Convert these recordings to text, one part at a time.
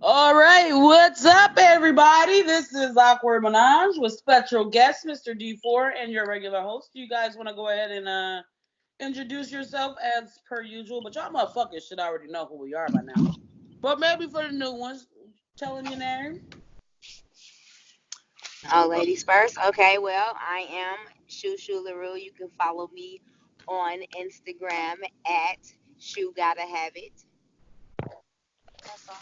All right, what's up, everybody? This is Awkward Menage with special guest Mr. D4 and your regular host. You guys want to go ahead and introduce yourself as per usual? But y'all motherfuckers should already know who we are by now. But maybe for the new ones, tell them your name. Oh, ladies first. Okay, well, I am Shushu LaRue. You can follow me on Instagram at Shu Gotta Have It. That's all.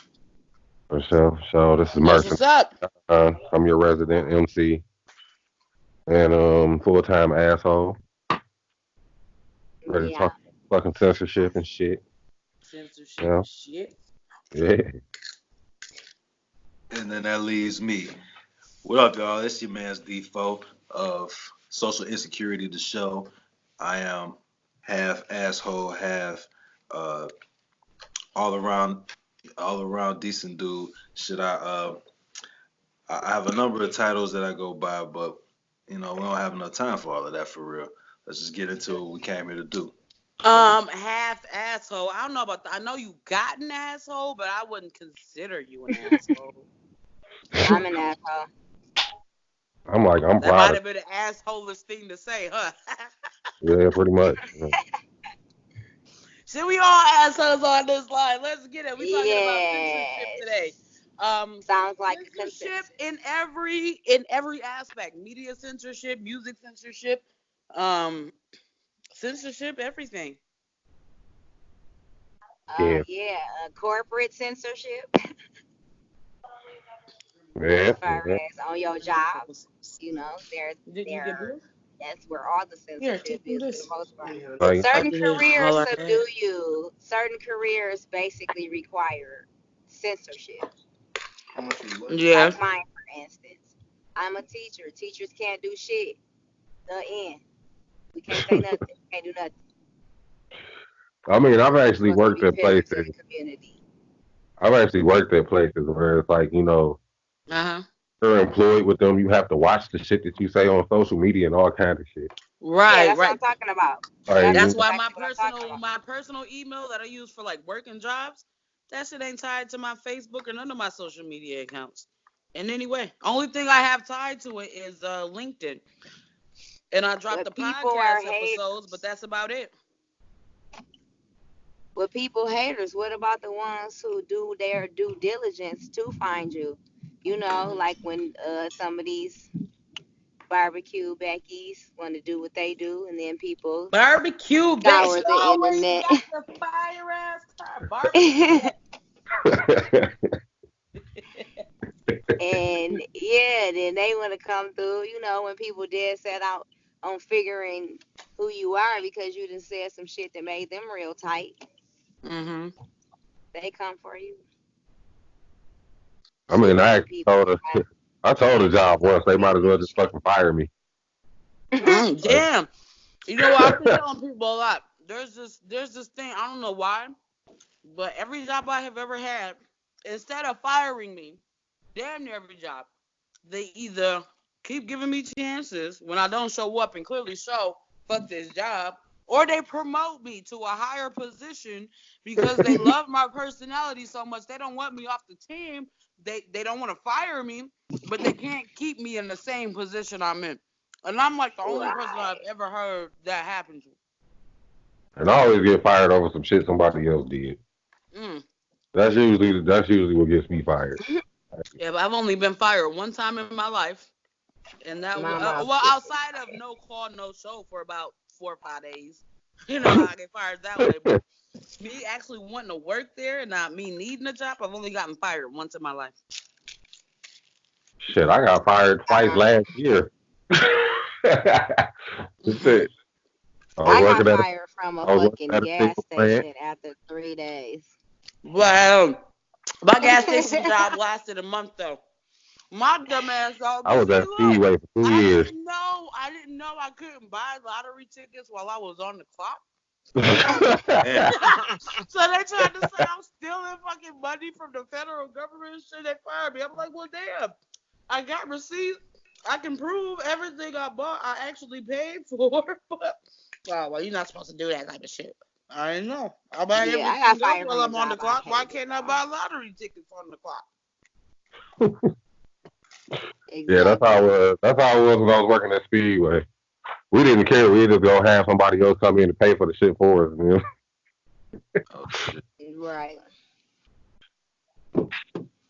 For sure. This is That's what's Mercenary. up. I'm your resident MC and full time asshole. Ready to Yeah. talk fucking censorship and shit. Censorship Yeah, and shit. yeah. And then that leaves me. What up, y'all? It's your man's Defoe of Social Insecurity the Show. I am half asshole, half uh, all around decent dude. Should I have a number of titles that I go by, but we don't have enough time for all of that for real. Let's just get into what we came here to do. Half asshole. I don't know about that. I know you got an asshole, but I wouldn't consider you an asshole. I'm an asshole. I'm That might proud of have been an assholish thing to say, huh? Yeah, pretty much. See, we all assholes on this line. Let's get it. We talking about censorship today. Yes. Sounds like a Censorship consensus. in every aspect. Media censorship, music censorship, um, censorship, everything. Yeah, Yeah, corporate censorship yeah, as far yeah. as on your job. You know, Did you get they're this? that's where all the Here, censorship take them is for the this. most part. Like, Certain Yeah, careers all I subdue had. you. Certain careers basically require censorship. Yeah. Like mine, for instance. I'm a teacher. Teachers can't do shit. The end. We can't say nothing. Can't do nothing. I mean, We're supposed to be pillars to the community. I've actually worked at places where it's like, Uh huh. you're employed with them. You have to watch the shit that you say on social media and all kind of shit. Yeah, Right, that's what right. I'm talking about. Like, That's That's why exactly what I'm talking about. my personal email that I use for like working jobs, that shit ain't tied to my Facebook or none of my social media accounts. In any way, only thing I have tied to it is LinkedIn, and I drop the What people are podcast episodes, but haters. that's about it. What people haters. What about the ones who do their due diligence to find you? You know, like when some of these barbecue Beckies want to do what they do, and then people Barbecue, bitch. scour She the always internet. got the fire ass time. Barbecue. And yeah, then they want to come through, when people dead set out on figuring who you are because you done said some shit that made them real tight. Mhm. They come for you. I mean, Shit I make actually people told her, I told the job once they might as well just fucking fire me. Like, Damn. You know what? I've been telling people a lot. There's this thing. I don't know why, but every job I have ever had, instead of firing me, damn near every job, they either keep giving me chances when I don't show up and clearly show fuck this job, or they promote me to a higher position because they love my personality so much they don't want me off the team. They don't want to fire me, but they can't keep me in the same position I'm in. And I'm like the only person I've Right. ever heard that happen to. and I always get fired over some shit somebody else did. Mm. That's usually what gets me fired. Yeah, but I've only been fired one time in my life, and that was My mouth well is outside of no call, no show for about 4 or 5 days. You know how I get fired that way, but me actually wanting to work there and not me needing a job, I've only gotten fired once in my life. Shit, I got fired twice um, last year. Shit, I was I got working at a, fired from a I was working fucking at a gas single plant. station after 3 days. Well, my gas station job lasted a month though. My dumb ass though, I but was see, at look, Speedway for 2 years. I didn't know I couldn't buy lottery tickets while I was on the clock. Damn. So they tried to say I'm stealing fucking money from the federal government and shit. They fired me. I'm like, well, damn. I got receipts. I can prove everything I bought I actually paid for. But oh well, you're not supposed to do that type of shit. I know. I buy Yeah, I everything got else fired while from a I'm on the job I clock. Why hated, can't I y'all. buy lottery tickets on the clock? Yeah, that's how it Exactly. was. That's how it was when I was working at Speedway. We didn't care. We just gonna have somebody else come in and pay for the shit for us. You know? Oh shit. Right.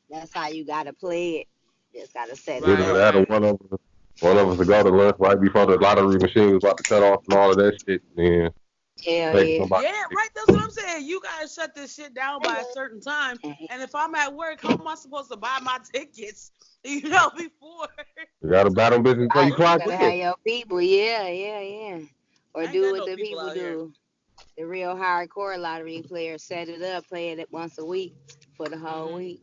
That's how you gotta play it. Just gotta set it Right, Either up. that or right. one of us would go to lunch right before the lottery machine was about to cut off and all of that shit. And then Hell take yeah. somebody. Yeah, right. That's what I'm saying. You guys shut this shit down by a certain time. And if I'm at work, how am I supposed to buy my tickets? Before. You gotta buy them bitches before you Right. You clock gotta in. have your people. Yeah, yeah, yeah. Or I ain't do got what no the people people out here. do. The real hardcore lottery players set it up, play it once a week for the whole Hmm. week.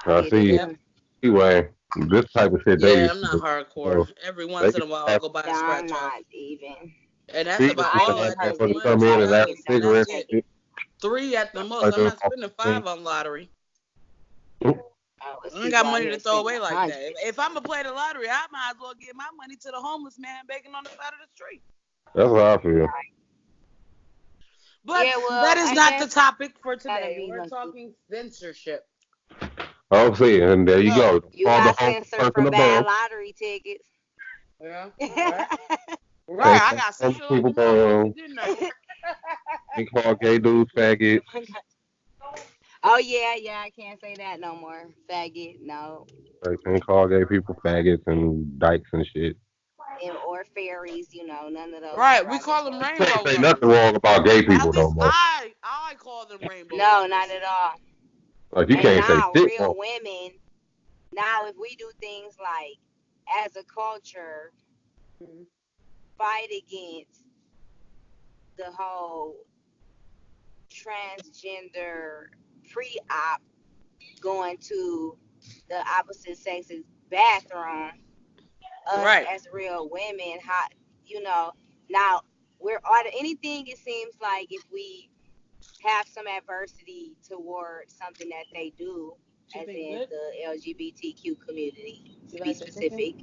I Get it see. Yep. done. Anyway, this type of shit they Yeah, used I'm to not do. hardcore. So Every they once in can a while, I'll have go buy a No, I'm scratch off. not even. And that's speed about I all ain't I a do. person motherfuckers either. One, come I in two and don't ask tickets, even for and double that's cigarettes check it. and it. shit. 3 at the most. Like I'm this not off spending the thing. 5 on lottery. I was I ain't got people out money here to throw spending away like that. hundreds. If I'm gonna play the lottery, I might as well give my money to the homeless man begging on the side of the street. That's how I feel. But Yeah, well, that is I not the guess topic for gotta today. be We're lucky. talking censorship. I'm saying, and there you So, go. You Call the got homeless censored person for a bad bum. lottery tickets. yeah, right. Oh Right, Can't I call got homeless censored like people a motherfucker, bums. didn't I? Can't call gay dudes faggots. yeah, yeah. I can't say that no more. Faggot, no. Like, can't call gay people faggots and dykes and shit. Or fairies. None of those Right, we call them derogatory Can't rainbow say terms. nothing lovers. wrong about gay At people no least more. I call them rainbow No, not lovers. at all. Like you And can't say now, shit real wrong. women. Now, if we do things like, as a culture, Mhm. fight against the whole transgender pre-op going to the opposite sex's bathroom, us Right. as real women, how now we're anything. It seems like if we have some adversity towards something that they do, She as been in good? the LGBTQ community, You to be like the chicken? specific,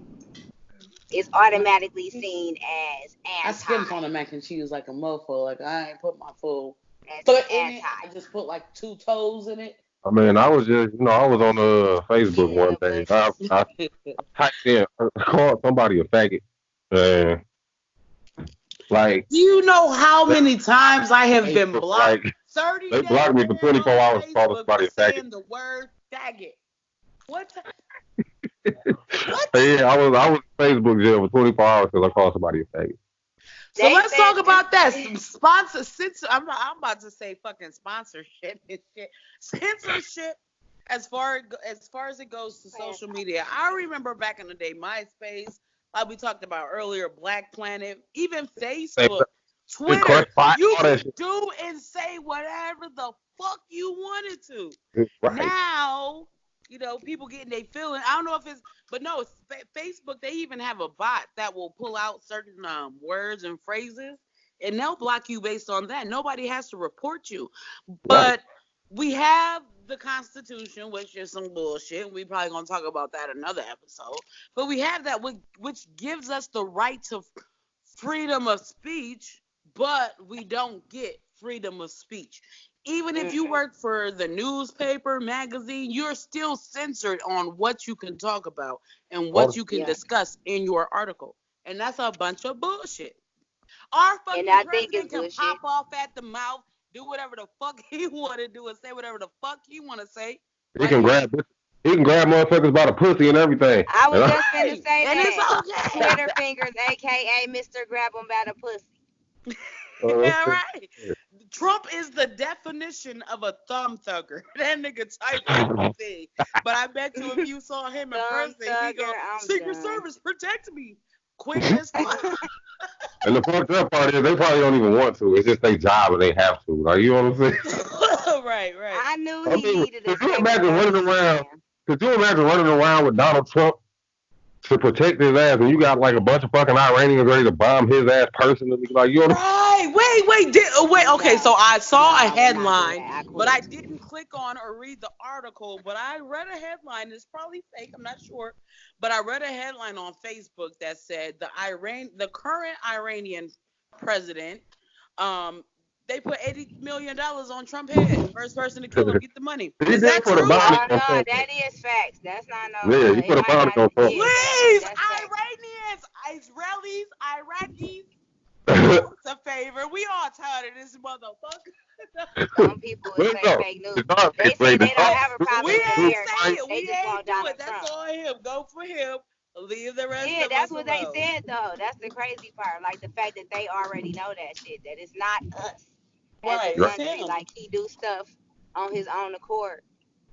it's You like automatically the chicken? seen as I skimmed on anti, the mac and cheese like a mofo. Like I ain't put my full as foot in it. anti. I just put like 2 toes in it. I mean, I was just, I was on Facebook Beating one the day. bushes. I typed in, called somebody a faggot, and like Do you know how they many times I have they been for, blocked? like 30 they days blocked me in for there 24 on hours for calling Facebook for somebody a faggot. saying the word faggot. What? What? Yeah, I was in Facebook jail for 24 hours because I called somebody a faggot. So They let's said talk this. about that. Some sponsor censor. I'm about to say fucking sponsorship and shit. Censorship. As far as it goes to social media, I remember back in the day, MySpace, like we talked about earlier, Black Planet, even They Facebook, did crush Twitter. spot, You all that could shit. do and say whatever the fuck you wanted to. Right. Now, people getting their feeling. I don't know if it's, but no, it's Facebook. They even have a bot that will pull out certain words and phrases, and they'll block you based on that. Nobody has to report you, Right. but we have the Constitution, which is some bullshit. We probably gonna talk about that another episode. But we have that, which gives us the right to freedom of speech, but we don't get freedom of speech. Even if you Mm-mm. work for the newspaper, magazine, you're still censored on what you can talk about and All what the, you can Yeah, discuss in your article. And that's a bunch of bullshit. Our and fucking I think it's president can pop bullshit. off at the mouth, do whatever the fuck he want to do, and say whatever the fuck he want to say, he right? can grab he can grab motherfuckers by the pussy and everything. I was And I, just finna Right. say And it's that. okay. Twitter fingers, aka Mr. Grab 'em by the pussy. Yeah, right. Trump is the definition of a thumb thugger. That nigga type everything. But I bet you if you saw him in Thumb person, he go, thugger, I'm Secret done. Service, protect me. Quick as fuck. and the fucked up part is they probably don't even want to. It's just their job and they have to. Like you know what I'm saying? Right, right. I knew I he mean, needed a Secret Service. could you imagine running around with Donald Trump to protect his ass, and you got like a bunch of fucking Iranians ready to bomb his ass personally? Like you know, Right. Wait. Okay, so No, I no, saw a I would not do headline, that. I but I quit. didn't click on or read the article. But I read a headline. It's probably fake. I'm not sure. But I read a headline on Facebook that said the current Iranian president, um, they put $80 million on Trump's head. First person to kill him, get the money. He Is did that put a true? bounty Oh on no, Trump. that is facts. That's not no. Yeah, he It put a might bounty not. on Trump. Yeah, Please, that's facts. Iranians, Israelis, Iraqis, do us a favor. We all tired of this motherfucker. Some people would Look say up. fake news. It's not They fake say news. they don't have a problem We with ain't America. say it. They We just ain't want do Donald it. That's Trump. on him. Go for him. Leave the rest Yeah, of that's us what alone. they said though. That's the crazy part. Like the fact that they already know that shit. That it's not us as a Right, it's country. him. Like he do stuff on his own accord.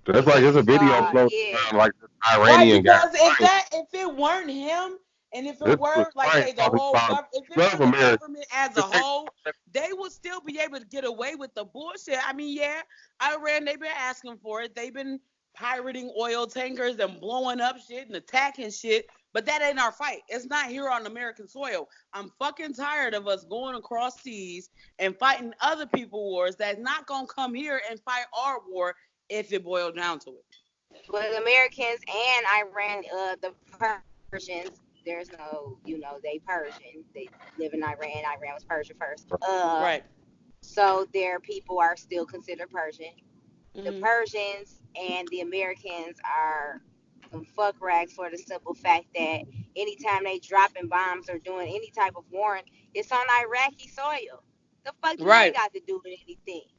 That's like Because there's a he video saw, floating yeah. around like this Right, Iranian guy. because if it weren't him, and if This it was were like Frank say the talking whole about if it love were the America. government as a whole, they would still be able to get away with the bullshit. I mean, yeah, Iran, they've been asking for it. They've been pirating oil tankers and blowing up shit and attacking shit, but that ain't our fight. It's not here on American soil. I'm fucking tired of us going across seas and fighting other people wars that's not gonna come here and fight our war if it boiled down to it. But Americans and Iran, the Persians, there's no, they Persian. They live in Iran. Iran was Persia first. Right. So their people are still considered Persian. The Mhm. Persians and the Americans are some fuck rags for the simple fact that anytime they dropping bombs or doing any type of warring, it's on Iraqi soil. The fuck do they Right. got to do with anything?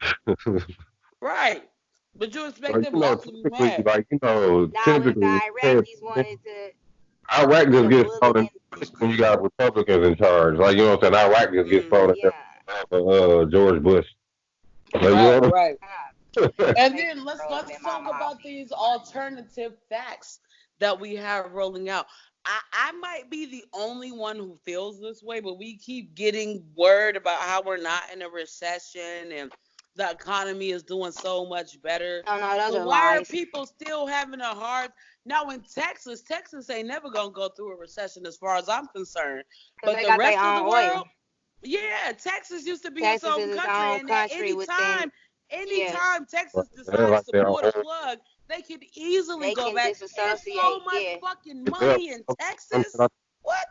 Right. But you expect Like, them not to be mad. typically, Now, if the typically, Iraqis wanted to Iraq put just a gets bullet thrown in in, when you got Republicans in charge. Like, you know what I'm saying? Iraq just gets thrown in yeah. George Bush. Like, you Right, know right. And Make then let's girls in talk mama house. about these alternative facts that we have rolling out. I might be the only one who feels this way, but we keep getting word about how we're not in a recession and the economy is doing so much better. Oh no, those So are why are lies. people still having a hard now in Texas? Texas ain't never gonna go through a recession as far as I'm concerned. Because But they the got rest their of the own oil. world, yeah, Texas used to be its Texas own is its country, own and at country within. Yeah, anytime Texas they're decides like to their pull the own. plug, they could easily they go can back. It's so disassociate. much Yeah, fucking Yeah, money in Texas. What?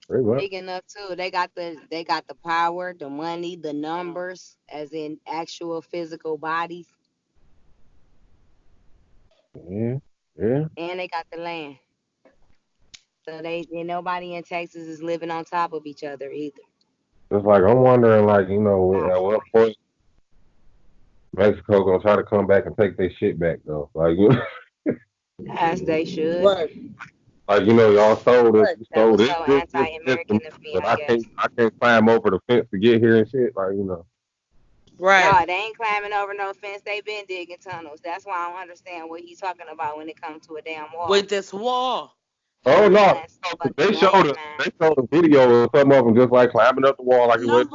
pretty much. big enough too. They got the power, the money, the numbers, as in actual physical bodies, Yeah, yeah. and they got the land. So nobody in Texas is living on top of each other either. It's like I'm wondering, like, at what point Mexico gonna try to come back and take their shit back though? Like, As they should. Right. like y'all stole this, Right. That was this, so this from anti-American me, of me, but I guess. I can't climb over the fence to get here and shit. Like, Right. No, they ain't climbing over no fence. They been digging tunnels. That's why I don't understand what he's talking about when it comes to a damn wall. With this wall. Oh no, That's fucking they showed landmine. a video of some of them just like climbing up the wall like it was.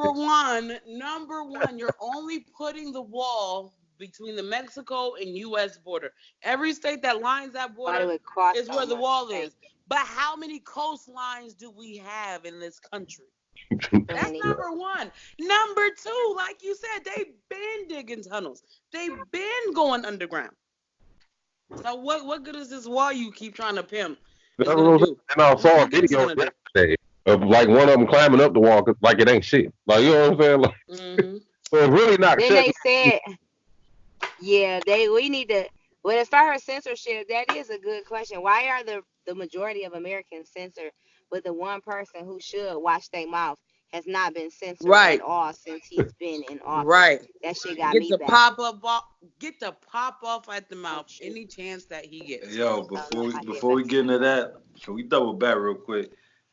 Number one, you're only putting the wall between the Mexico and U.S. border. Every state that lines that But it border would cost is so where the much. wall is. But how many coastlines do we have in this country? That's Plenty. number one. Number two, like you said, they've been digging tunnels. They've been going underground. So what good is this wall you keep trying to pimp? And I saw a video yesterday of like one of them climbing up the wall like it ain't shit. Like, you know what I'm saying? Like, so it's really not. Then they said, yeah, we need to. Well, as far as censorship, that is a good question. Why are the majority of Americans censored, but the one person who should watch their mouth has not been censored at all since he's been in office? Right. That shit got get me the back. Get the pop off at the mouth any chance that he gets. Yo, before we get into that, can we double back real quick?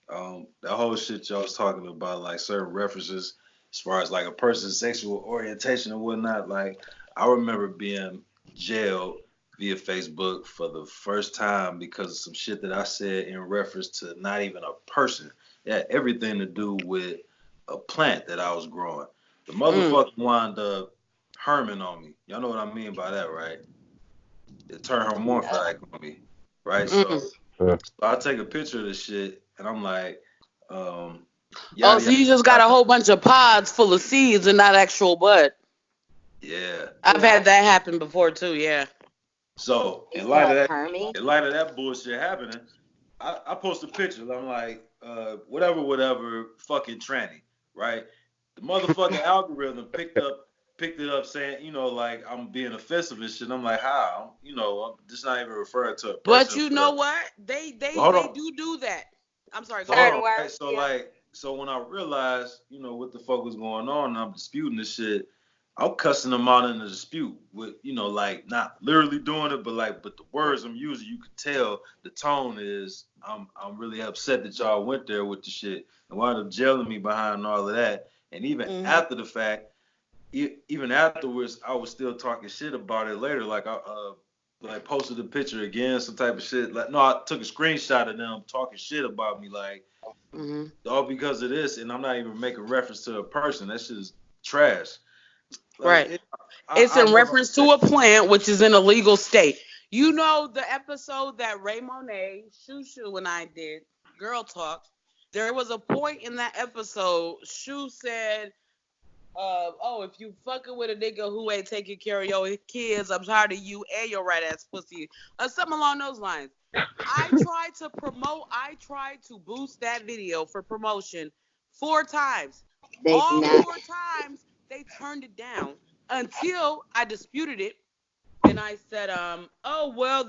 That whole shit y'all was talking about, like certain references as far as like a person's sexual orientation and whatnot. Like, I remember being jailed via Facebook for the first time because of some shit that I said in reference to not even a person. It had everything to do with a plant that I was growing. The motherfucker wound up Herman on me. Y'all know what I mean by that, right? It turned hermaphrodite on me, right? So I take a picture of this shit and I'm like, so you just got a whole bunch of pods full of seeds and not actual bud. Yeah. I've had that happen before too, yeah. So in light of that bullshit happening, I post a picture. I'm like, whatever, fucking tranny, right? the motherfucking algorithm picked it up saying, like I'm being offensive and shit. I'm like, how? I'm just not even referring to a person. But you know what? They do that. I'm sorry. Go Certain ahead. words. So when I realized, what the fuck was going on, and I'm disputing this shit, I'm cussing them out in the dispute with, like not literally doing it, but the words I'm using, you can tell the tone is I'm really upset that y'all went there with the shit and wound up jailing me behind all of that. And even after the fact, even afterwards, I was still talking shit about it later. Like I posted a picture again, some type of shit. Like, no, I took a screenshot of them talking shit about me, like all because of this, and I'm not even making reference to a person. That shit is trash. Like, right. It's in reference to a plant which is in a legal state. You know the episode that Ray Monet, Shushu, and I did, Girl Talk. There was a point in that episode, Shu said, if you fucking with a nigga who ain't taking care of your kids, I'm tired of you and your right ass pussy. Something along those lines. I tried to boost that video for promotion 4 times. All 4 times they turned it down until I disputed it. And I said,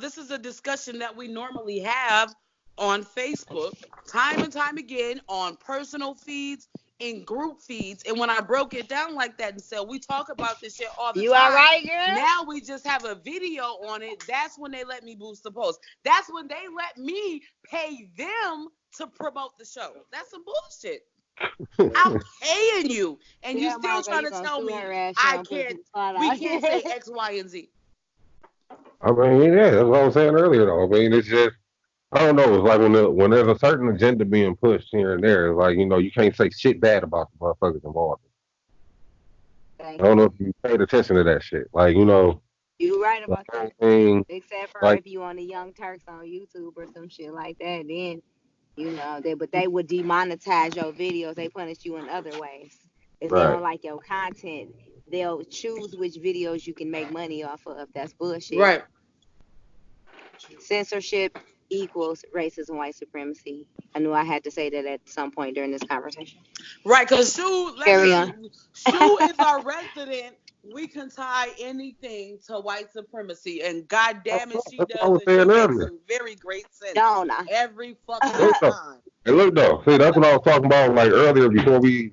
this is a discussion that we normally have on Facebook time and time again on personal feeds, in group feeds. And when I broke it down like that and said, we talk about this shit all the time. You all right, girl? Now we just have a video on it. That's when they let me boost the post. That's when they let me pay them to promote the show. That's some bullshit. I'm paying you, and you still trying to tell me I can't. We can't say X, Y, and Z. I mean, yeah, that's what I was saying earlier, though. I mean, it's just, I don't know. It's like when there's a certain agenda being pushed here and there, it's like, you can't say shit bad about the motherfuckers involved. I don't know if you paid attention to that shit. Like, you're right about that. Except for if you on the Young Turks on YouTube or some shit like that, then they would demonetize your videos. They punish you in other ways. If they don't like your content, they'll choose which videos you can make money off of. That's bullshit. Right. Censorship equals racism, white supremacy. I knew I had to say that at some point during this conversation. Right, because Shu is our resident. We can tie anything to white supremacy, and God damn it, she does it. She makes some very great sense. Don't I? Every fucking time. Hey, look though, see, that's what I was talking about like earlier before we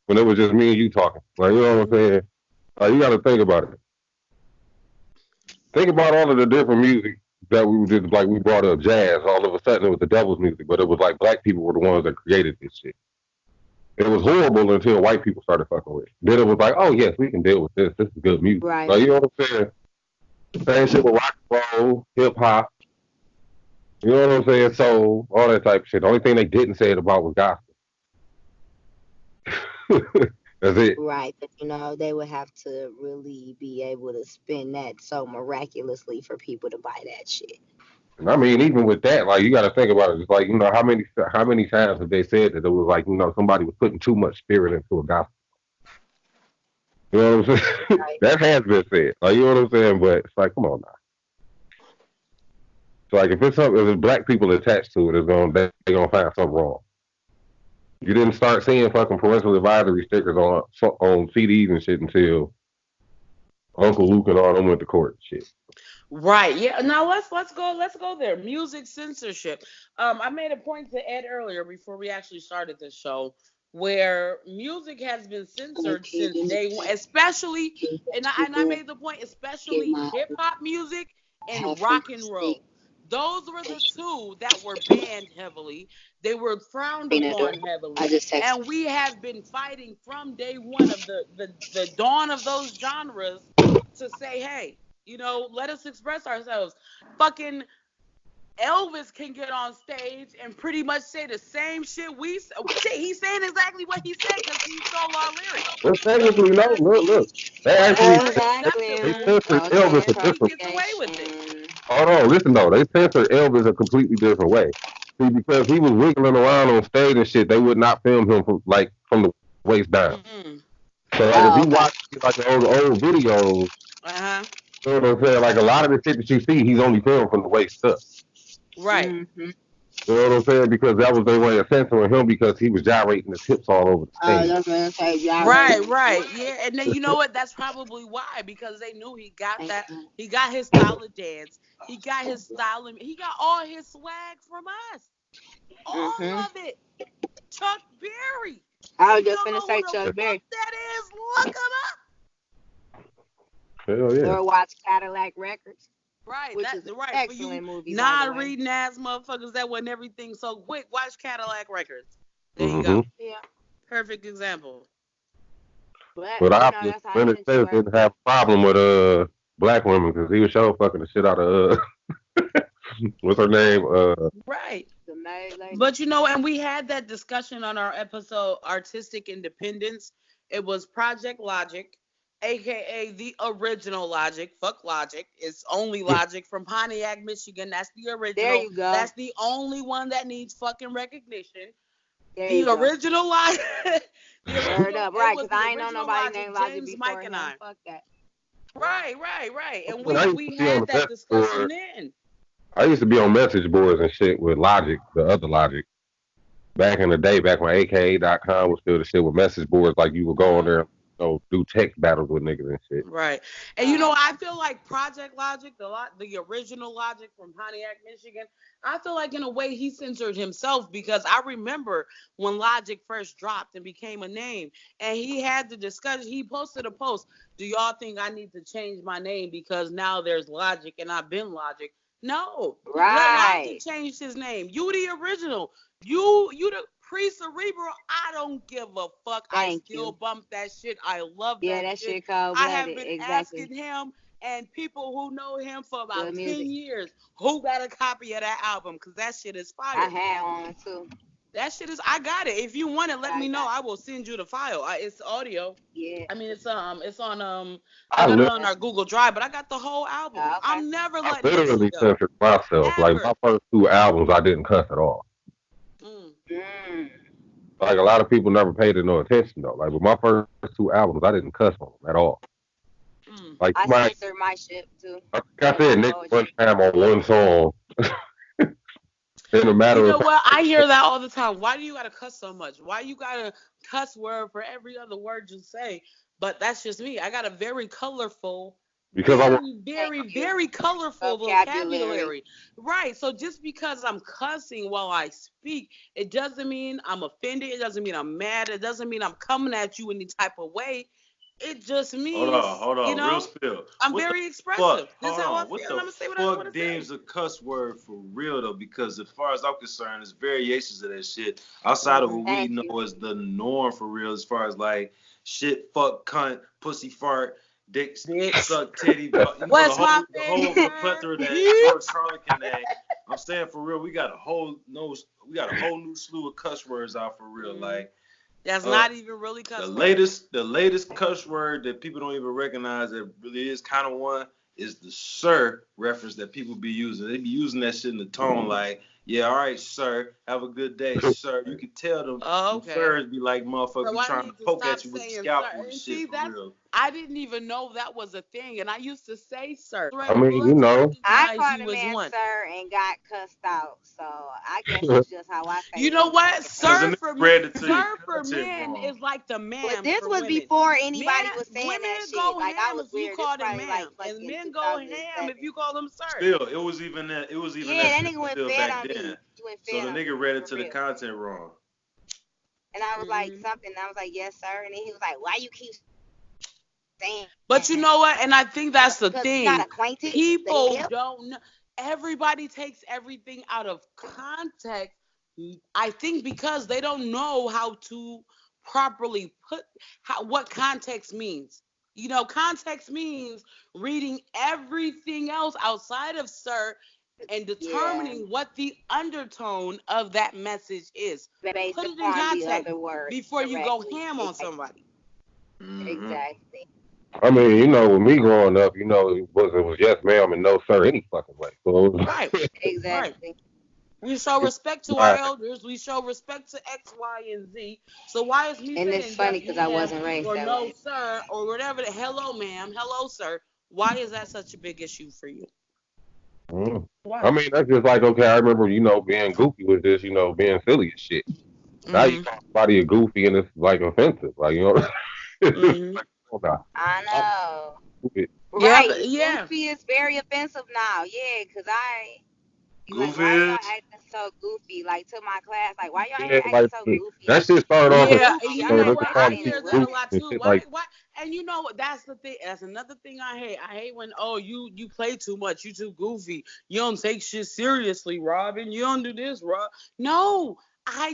when it was just me and you talking. Like, you know what I'm saying? You got to think about it. Think about all of the different music that we did. Like, we brought up jazz. All of a sudden, it was the devil's music, but it was like black people were the ones that created this shit. It was horrible until white people started fucking with it. Then it was like, oh yes, we can deal with this. This is good music. Right. Like, you know what I'm saying? Same shit with rock and roll, hip hop. You know what I'm saying? Soul, all that type of shit. The only thing they didn't say it about was gospel. That's it. Right. But they would have to really be able to spin that so miraculously for people to buy that shit. And I mean, even with that, like, you got to think about it. It's like, how many times have they said that it was like, somebody was putting too much spirit into a gospel? You know what I'm saying? Right. That has been said. Like, you know what I'm saying? But it's like, come on now. So, like, if it's black people attached to it, they're gonna find something wrong. You didn't start seeing fucking parental advisory stickers on CDs and shit until Uncle Luke and all them went to court and shit. Right. Yeah. Now let's go there. Music censorship. I made a point to Ed earlier before we actually started the show, where music has been censored since day one, especially, and I made the point, especially hip hop music and rock and roll. Those were the two that were banned heavily. They were frowned upon heavily. And we have been fighting from day one of the dawn of those genres to say, hey, let us express ourselves. Fucking Elvis can get on stage and pretty much say the same shit he's saying exactly what he said because he stole our lyrics. Well, technically, no. Look. They actually censored Elvis a different way. Hold on, listen though. They censored Elvis a completely different way. See, because he was wiggling around on stage and shit, they would not film him from the waist down. Mm-hmm. So if you watch the old videos, you know what I'm saying? Like, a lot of the shit that you see, he's only filmed from the waist up. Right. Mm-hmm. You know what I'm saying? Because that was their way of censoring him because he was gyrating the tips all over the stage. That's what I'm saying. Right. Yeah, and then you know what? That's probably why, because they knew he got that. He got his style of dance. He got his style. He got all his swag from us. All of it. Chuck Berry. I was just finna say Chuck Berry. That is, look him up. Hell yeah. Or watch Cadillac Records. Right, which is an right. excellent movie. Non-reading ass motherfuckers that want everything so quick. Watch Cadillac Records. There you go. Yeah. Perfect example. But I didn't have a problem with black women because he was so fucking the shit out of what's her name? Right. But you know, and we had that discussion on our episode Artistic Independence. It was Project Logic, aka the original Logic. Fuck Logic. It's only Logic from Pontiac, Michigan. That's the original. There you go. That's the only one that needs fucking recognition. The original Logic. Word up, right? Because I ain't know nobody named Logic before. Mike and I. Fuck that. Right. And we had that discussion then. I used to be on message boards and shit with Logic, the other Logic. Back in the day, back when AKA.com was still the shit with message boards, like you would go on there and do text battles with niggas and shit. Right. And you know, I feel like Project Logic, the original Logic from Pontiac, Michigan, I feel like in a way he censored himself because I remember when Logic first dropped and became a name and he had the discussion, he posted a post, do y'all think I need to change my name because now there's Logic and I've been Logic? No. Right. Logic changed his name. You the original. You the pre-cerebral. I don't give a fuck. I still bump that shit. I love that shit. Yeah, that shit cold-blooded. I have been asking him and people who know him for about 10 years who got a copy of that album because that shit is fire. I had one too. That shit is. I got it. If you want it, let me know. I will send you the file. It's audio. Yeah. I mean, it's on I got it on our Google Drive, but I got the whole album. Okay. I'm never letting I literally censored myself. Never. Like my first 2 albums, I didn't cuss at all. Like a lot of people never paid no attention though. Like with my first 2 albums, I didn't cuss on them at all. Like I censored my shit too. I said Nick one time on one song. In a matter you know what? I hear that all the time. Why do you gotta cuss so much? Why you gotta cuss word for every other word you say? But that's just me. I got a very colorful, very colorful vocabulary. Right. So just because I'm cussing while I speak, it doesn't mean I'm offended. It doesn't mean I'm mad. It doesn't mean I'm coming at you any type of way. It just means, hold on, you know, real spill. I'm very expressive. This is how I feel. What I'm gonna say what I want to say. Deems a cuss word for real though? Because as far as I'm concerned, there's variations of that shit outside of what we know as the norm for real. As far as like shit, fuck, cunt, pussy, fart, dick, suck, titty, what's my whole plethora that Charlie can name. I'm saying for real, we got a whole new slew of cuss words out for real, like. That's not even really cuss word. The latest cuss word that people don't even recognize that really is kind of one is the sir reference that people be using. They be using that shit in the tone like, yeah, all right, sir, have a good day, sir. You can tell them sirs be like motherfuckers trying to poke at you with the scalpel and shit for real. I didn't even know that was a thing, and I used to say sir. I mean, you know. I called a man sir and got cussed out, so I guess it's just how I say You know what? Sir for men is like the man. But this was women. Before anybody was saying women that go shit. Like, ham I was if you call them ma'am, and men go ham if you call them sir. Still, it was even that. That nigga went fed on me. So the nigga read it to the content wrong. And I was like something. And I was like, yes, sir. And then he was like, why you keep saying? But you know what? And I think that's the thing. People don't know. Everybody takes everything out of context. I think because they don't know how to properly put what context means. You know, context means reading everything else outside of sir and determining what the undertone of that message is. Put it in context before you go ham on somebody. Exactly. I mean, you know, with me growing up, you know, it was yes, ma'am, and no, sir, any fucking way. So right. Exactly. Right. We show respect to our elders. We show respect to X, Y, and Z. So why is me and it's funny because I wasn't raised or that no, way. sir, or whatever the hello, ma'am, hello, sir? Why is that such a big issue for you? I mean, that's just like, okay, I remember, being goofy was just, being silly as shit. Now you call somebody a goofy and it's like offensive. Like, it's like, oh, nah. I know. Stupid. Right. Goofy is very offensive now. Yeah, because you like, why y'all acting so goofy? Like, to my class, like, why y'all Yeah, acting like, so goofy? that shit started off as Goofy. I'm You like, know they what? what call I in people hear the that a goofy world? lot and too. shit Why? like Why? And you know what? That's the thing. That's another thing I hate. I hate when you play too much. You too goofy. You don't take shit seriously, Robin. You don't do this, Rob. No. I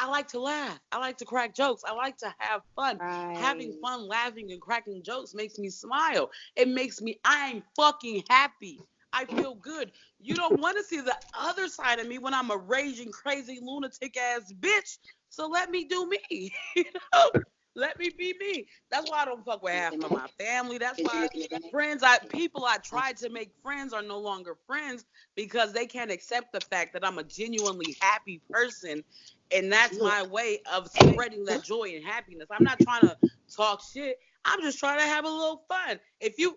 like to laugh. I like to crack jokes. I like to have fun. Having Right. fun, laughing, and cracking jokes makes me smile. I'm fucking happy. I feel good. You don't want to see the other side of me when I'm a raging, crazy, lunatic ass bitch. So let me do me. you know? Let me be me. That's why I don't fuck with half of my family. That's why people I tried to make friends are no longer friends because they can't accept the fact that I'm a genuinely happy person. And that's my way of spreading that joy and happiness. I'm not trying to talk shit. I'm just trying to have a little fun. If you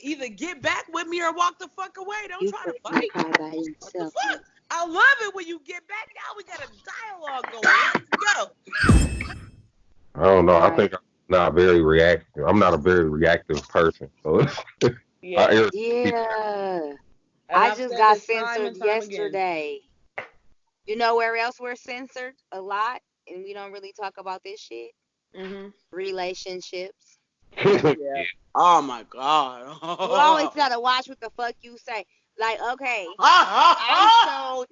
either get back with me or walk the fuck away. Don't You try to put my fight. car by What the yourself. fuck? I love it when you get back. Now we got a dialogue going. Let's go. I don't know. I think Right. I'm not very reactive. I'm not a very reactive person. So I Yeah. irritate people. Yeah. And I I've just said got this time censored and time again. yesterday. You know where else we're censored a lot and we don't really talk about this shit? Mhm. Relationships. Yeah. Oh my You always god. gotta watch what the fuck you say. Like, okay, I showed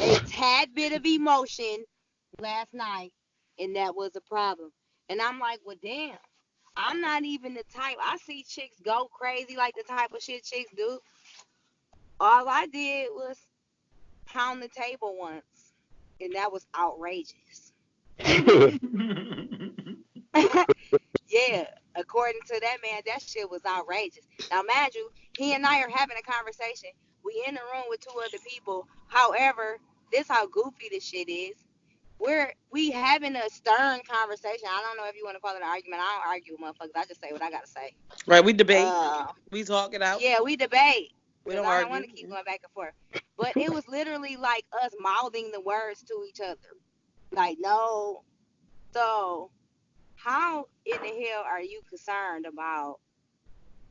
a tad bit of emotion last night, and that was a problem. And I'm like, well, damn, I'm not even the type. I see chicks go crazy like the type of shit chicks do. All I did was pound the table once, and that was outrageous. Yeah, according to that man, that shit was outrageous. Now, mind you, he and I are having a conversation. We in the room with two other people. However, this how goofy this shit is. We having a stern conversation. I don't know if you want to call it an argument. I don't argue with motherfuckers. I just say what I gotta say. Right, we debate. Uh, We talk it out. yeah, we debate We because don't I don't want argue. to keep going back and forth. But it was literally like us mouthing the words to each other. Like, no. So how in the hell are you concerned about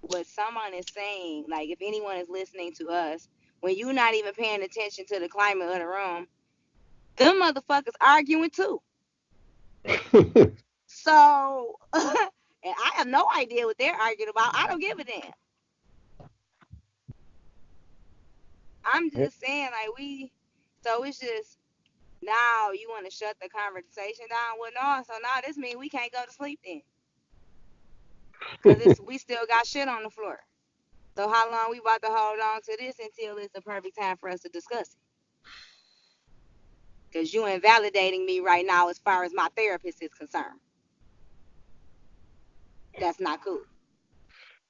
what someone is saying? Like, if anyone is listening to us, when you're not even paying attention to the climate of the room, them motherfuckers arguing too. So, and I have no idea what they're arguing about. I don't give a damn. I'm just saying, like, so it's just, now you want to shut the conversation down? Well, no, so now this means we can't go to sleep then. Because we still got shit on the floor. So how long we about to hold on to this until it's the perfect time for us to discuss it? Because you invalidating me right now as far as my therapist is concerned. That's not cool.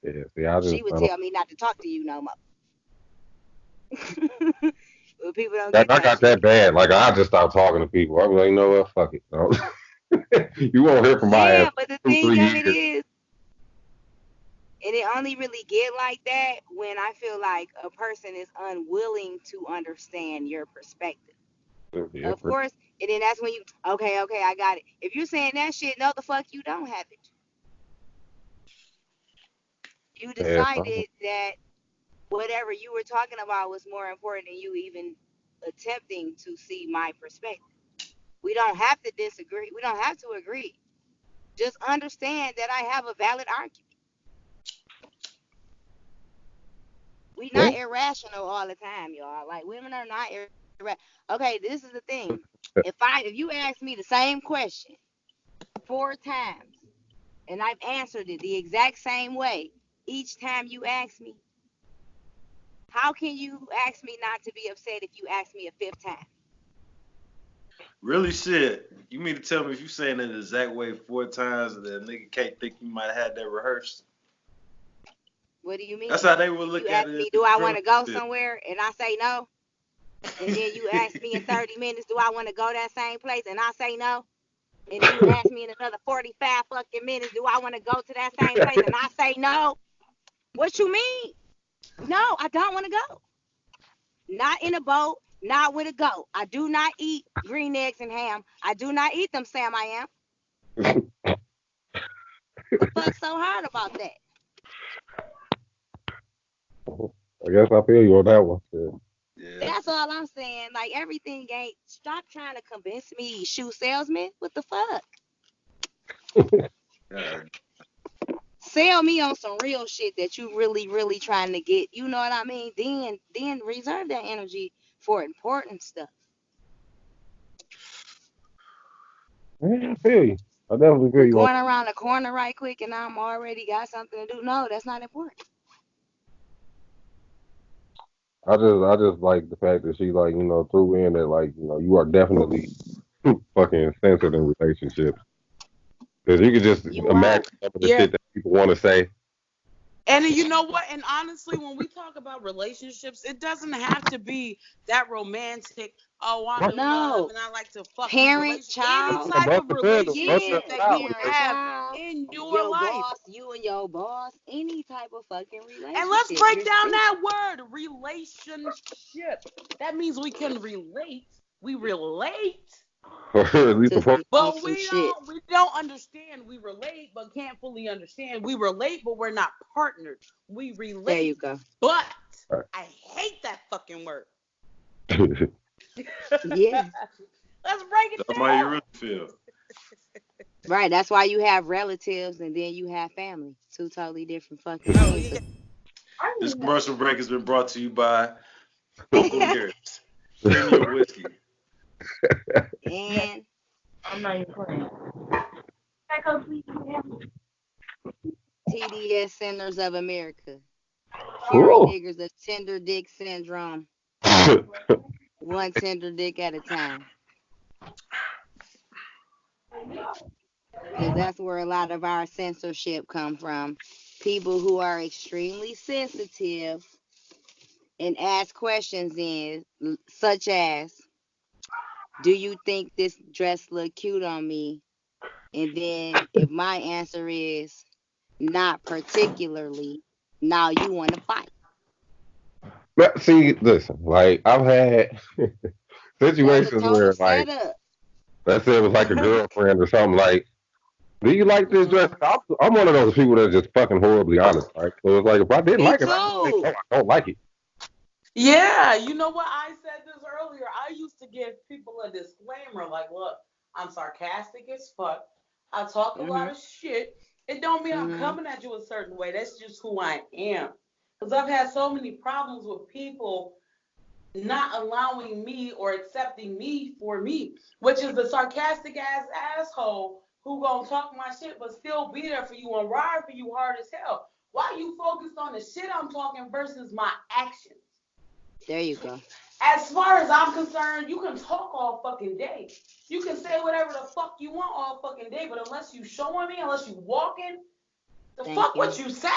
Yeah, She would I don't. tell me not to talk to you no more. But people don't get I that got shit. that bad. Like, I just stopped talking to people. I'm like, you know what? Fuck it. No. You won't hear from my ass Yeah, but the for two, thing three of it years. is, and it only really get like that when I feel like a person is unwilling to understand your perspective. Yeah, Of course, and then that's when you, okay, I got it. If you're saying that shit, no, the fuck you don't have it. You yeah, decided that whatever you were talking about was more important than you even attempting to see my perspective. We don't have to disagree. We don't have to agree. Just understand that I have a valid argument. We yeah. not irrational all the time, y'all. Like, women are not irrational. Okay, this is the thing. If you ask me the same question 4 times and I've answered it the exact same way each time you ask me, how can you ask me not to be upset if you ask me a fifth time? Really shit. You mean to tell me if you saying it the exact way 4 times that a nigga can't think you might have had that rehearsed? What do you That's mean? how they would If you look at ask it in me, the do I want criminal to go shit. somewhere, and I say no, and then you ask me in 30 minutes, do I want to go that same place, and I say no, and then you ask me in another 45 fucking minutes, do I want to go to that same place, and I say no, what you mean? No, I don't want to go. Not in a boat, not with a goat. I do not eat green eggs and ham. I do not eat them, Sam. I am. The fuck's so hard about that? I guess I feel you on that one. Yeah. That's all I'm saying. Like, everything ain't. Stop trying to convince me, shoe salesman. What the fuck? Sell me on some real shit that you really, really trying to get. You know what I mean? Then reserve that energy for important stuff. Yeah, I feel you. I definitely feel We're you. going around the corner right quick, and I'm already got something to do. No, that's not important. I just like the fact that she like, threw in that like, you are definitely fucking censored in relationships. Because you could just imagine some of the shit that people want to say. And you know what? And honestly, when we talk about relationships, it doesn't have to be that romantic. Oh, I'm in love and I like to fuck. Parent, child, any type of relationship that you have in your life. Boss, you and your boss, any type of fucking relationship. And let's break down that word, relationship. That means we can relate. We relate. But we don't understand. We relate, but can't fully understand. We relate, but we're not partnered. We relate. There you go. But I hate that fucking word. Yeah. Let's break it down. That's how you really feel. Right. That's why you have relatives and then you have family. Two totally different fucking things. This commercial break has been brought to you by Uncle Lyrics. Premium whiskey. And I'm not even playing. TDS Centers of America. Carry niggers of tender dick syndrome. One tender dick at a time. Because that's where a lot of our censorship come from. People who are extremely sensitive and ask questions such as, do you think this dress look cute on me? And then if my answer is not particularly, now you want to fight. But see, listen, like I've had situations where like let's say it was like a girlfriend or something, like, do you like this dress? I'm one of those people that's just fucking horribly honest, right? So it's like if I didn't like it, I don't like it. Yeah, you know what? I said this earlier. I used to give people a disclaimer like, look, I'm sarcastic as fuck. I talk a lot of shit. It don't mean I'm coming at you a certain way. That's just who I am. Because I've had so many problems with people not allowing me or accepting me for me, which is the sarcastic ass asshole who gonna talk my shit but still be there for you and ride for you hard as hell. Why you focused on the shit I'm talking versus my actions? There you go. As far as I'm concerned, you can talk all fucking day. You can say whatever the fuck you want all fucking day, but unless you showing me, unless you walking, what you say,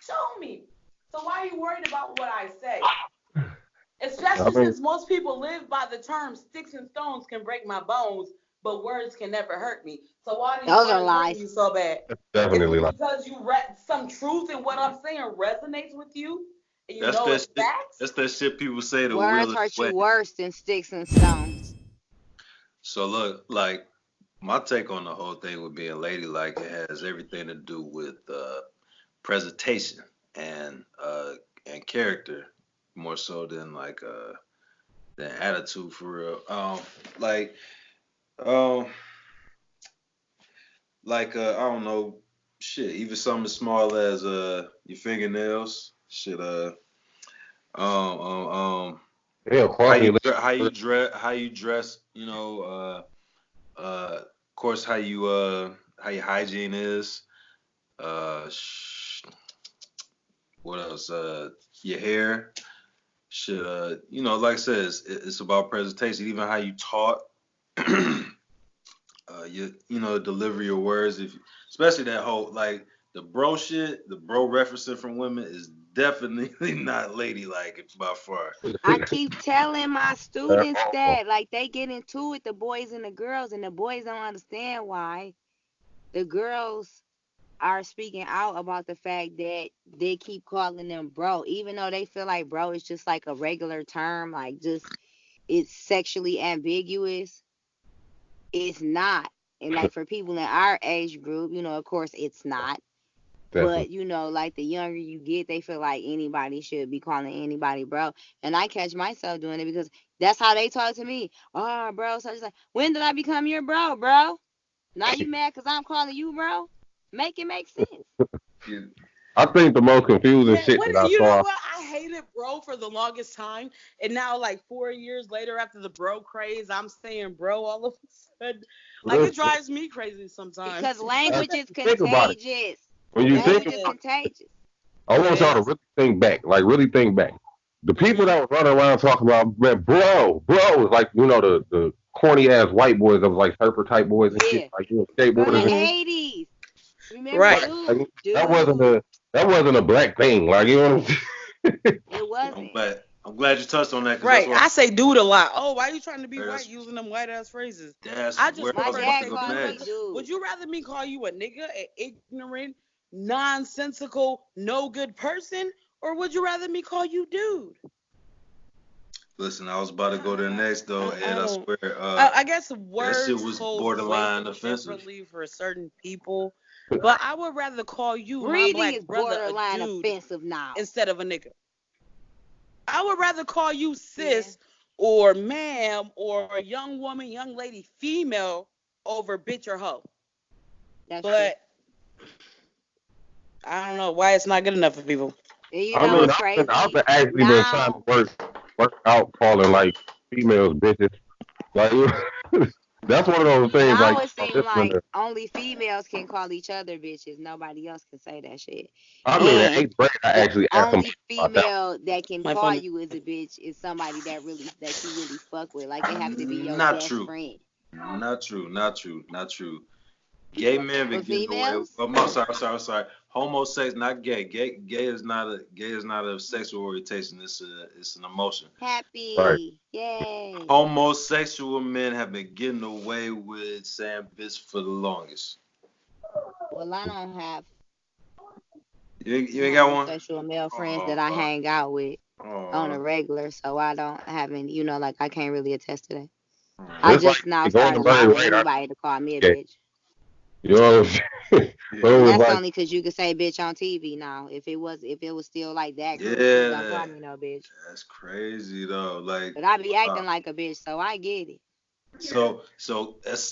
show me. So why are you worried about what I say? Especially since most people live by the term sticks and stones can break my bones, but words can never hurt me. So why do those are lies? You so bad? Definitely lies. Because you read some truth in what I'm saying resonates with you. And that's that shit people say. The words hurt you worse than sticks and stones. So look, like my take on the whole thing with being ladylike, it has everything to do with presentation and character more so than than attitude for real. I don't know, shit, even something as small as your fingernails, shit, how you dress, of course how your hygiene is, what else, your hair, shit, like I said, it's about presentation, even how you talk. Deliver your words, especially that whole the bro shit, the bro referencing from women is definitely not ladylike by far. I keep telling my students that, like, they get into it, the boys and the girls, and the boys don't understand why the girls are speaking out about the fact that they keep calling them bro, even though they feel like bro is just like a regular term, like just it's sexually ambiguous. It's not. And like for people in our age group, of course it's not. Definitely. But like the younger you get, they feel like anybody should be calling anybody bro. And I catch myself doing it because that's how they talk to me. Oh, bro. So it's like, when did I become your bro, bro? Now you mad because I'm calling you bro? Make it make sense. I think the most confusing shit that I You know saw. what? I hated bro for the longest time, and now like 4 years later, after the bro craze, I'm saying bro all of a sudden. Like it drives me crazy sometimes. Because language is Think about it. contagious. When you think Language is contagious. I want y'all to really think back. Like really think back. The people that were running around talking about, man, bro, like the corny ass white boys that was like surfer type boys and shit, like From skateboarders. the 80s. Remember, Right. dude? That wasn't a black thing. Like you know what I'm saying? It wasn't. I'm glad you touched on that. Right. I say dude a lot. Oh, why are you trying to be white using them white ass phrases? I just my prefer dad to called say me dude. Would you rather me call you a nigga, an ignorant, nonsensical, no good person, or would you rather me call you dude? Listen, I was about to go there next though, and I swear, I guess words that shit was borderline offensive for certain people, but I would rather call you Breathing my black is brother borderline a dude offensive now instead of a nigga. I would rather call you sis or ma'am or a young woman, young lady, female over bitch or hoe. That's but true. I don't know why it's not good enough for people. What's crazy? I've actually been trying to work out calling like females bitches. Like that's one of those things. Now Like it seems like only females can call each other bitches. Nobody else can say that shit. I mean, in 8th grade, I actually asked only female that can call you as a bitch is somebody that you really fuck with. Like they have to be your best friend. Not true. Gay men been getting away. Sorry. Homosexual, not gay. Gay is not a sexual orientation. It's an emotion. Happy, right. Yay. Homosexual men have been getting away with saying bitch for the longest. Well, I don't have. You ain't got one? Sexual male friends that I hang out with on a regular, so I don't have any. Like I can't really attest to that. I just now started allowing anybody to call me a bitch. You know what I'm saying? That's only because you can say bitch on TV now. If it was still like that, don't call me no bitch. That's crazy though. Like, but I be acting like a bitch, so I get it. So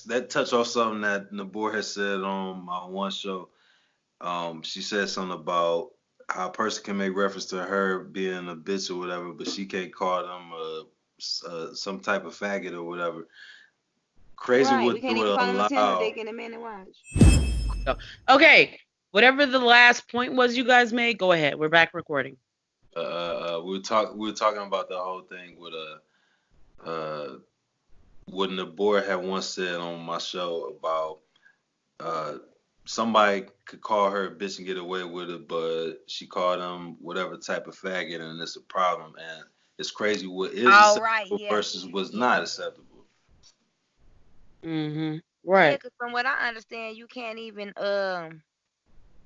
that touch off something that Nibor has said on my one show. She said something about how a person can make reference to her being a bitch or whatever, but she can't call them some type of faggot or whatever. Crazy right. would we can't even call them a tender dick in a minute watch. Okay, whatever the last point was you guys made, go ahead. We're back recording. We were talking about the whole thing with what Nibor had once said on my show about somebody could call her a bitch and get away with it, but she called them whatever type of faggot, and it's a problem. And it's crazy what is acceptable versus what's not acceptable. Right. Yeah, because from what I understand, you can't even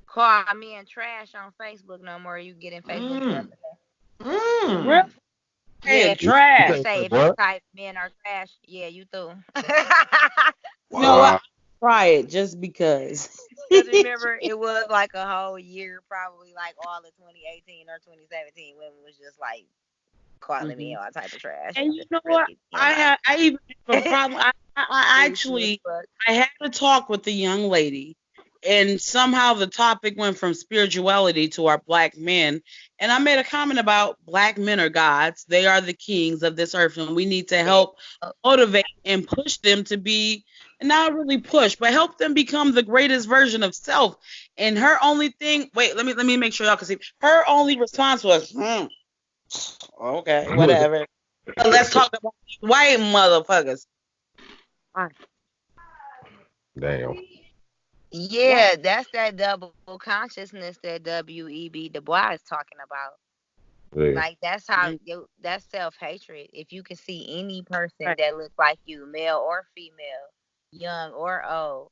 call men trash on Facebook no more. You get in Facebook. Really? Yeah, trash. You say if you type men are trash, yeah, you through. Wow. No, I try it just because. Because remember, it was like a whole year, probably like all of 2018 or 2017, women was just like calling me all type of trash. And you know what? I even have a problem. I actually had a talk with the young lady, and somehow the topic went from spirituality to our black men. And I made a comment about black men are gods. They are the kings of this earth, and we need to help motivate and push them to be, not really push, but help them become the greatest version of self. And her only thing, wait, let me make sure y'all can see. Her only response was, okay, whatever. Let's talk about white motherfuckers. Damn. Yeah, that's that double consciousness that W.E.B. Du Bois is talking about. Yeah. Like that's how that's self-hatred. If you can see any person that looks like you, male or female, young or old,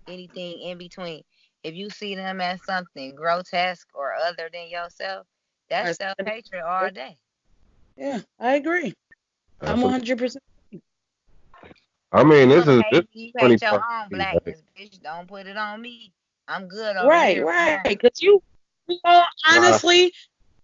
anything in between. If you see them as something grotesque or other than yourself, that's self-hatred all day. Yeah, I agree. I'm 100%. I mean, this is you hate your own blackness, bitch. Don't put it on me. I'm good over here. Right. Because we all honestly,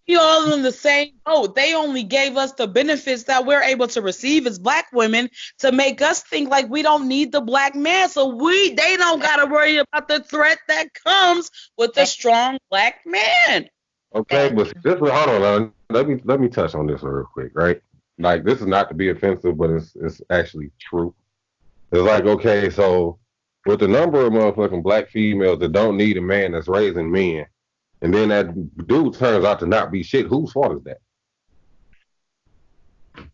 we all in the same boat. They only gave us the benefits that we're able to receive as black women to make us think like we don't need the black man. So they don't gotta worry about the threat that comes with a strong black man. Okay, but this hold on. Let me touch on this real quick, right? Like, this is not to be offensive, but it's actually true. It's like, okay, so with the number of motherfucking black females that don't need a man that's raising men, and then that dude turns out to not be shit, whose fault is that?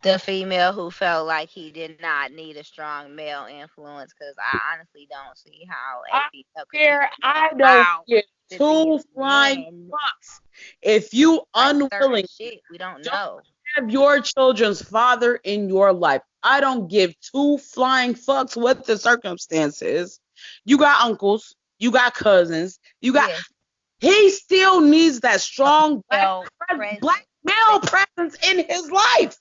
The female who felt like he did not need a strong male influence, because I honestly don't see how a female I don't give two flying fucks if you unwilling shit we don't know. Have your children's father in your life. I don't give two flying fucks what the circumstance is. You got uncles, you got cousins, you got. Yes. He still needs that strong black male presence in his life.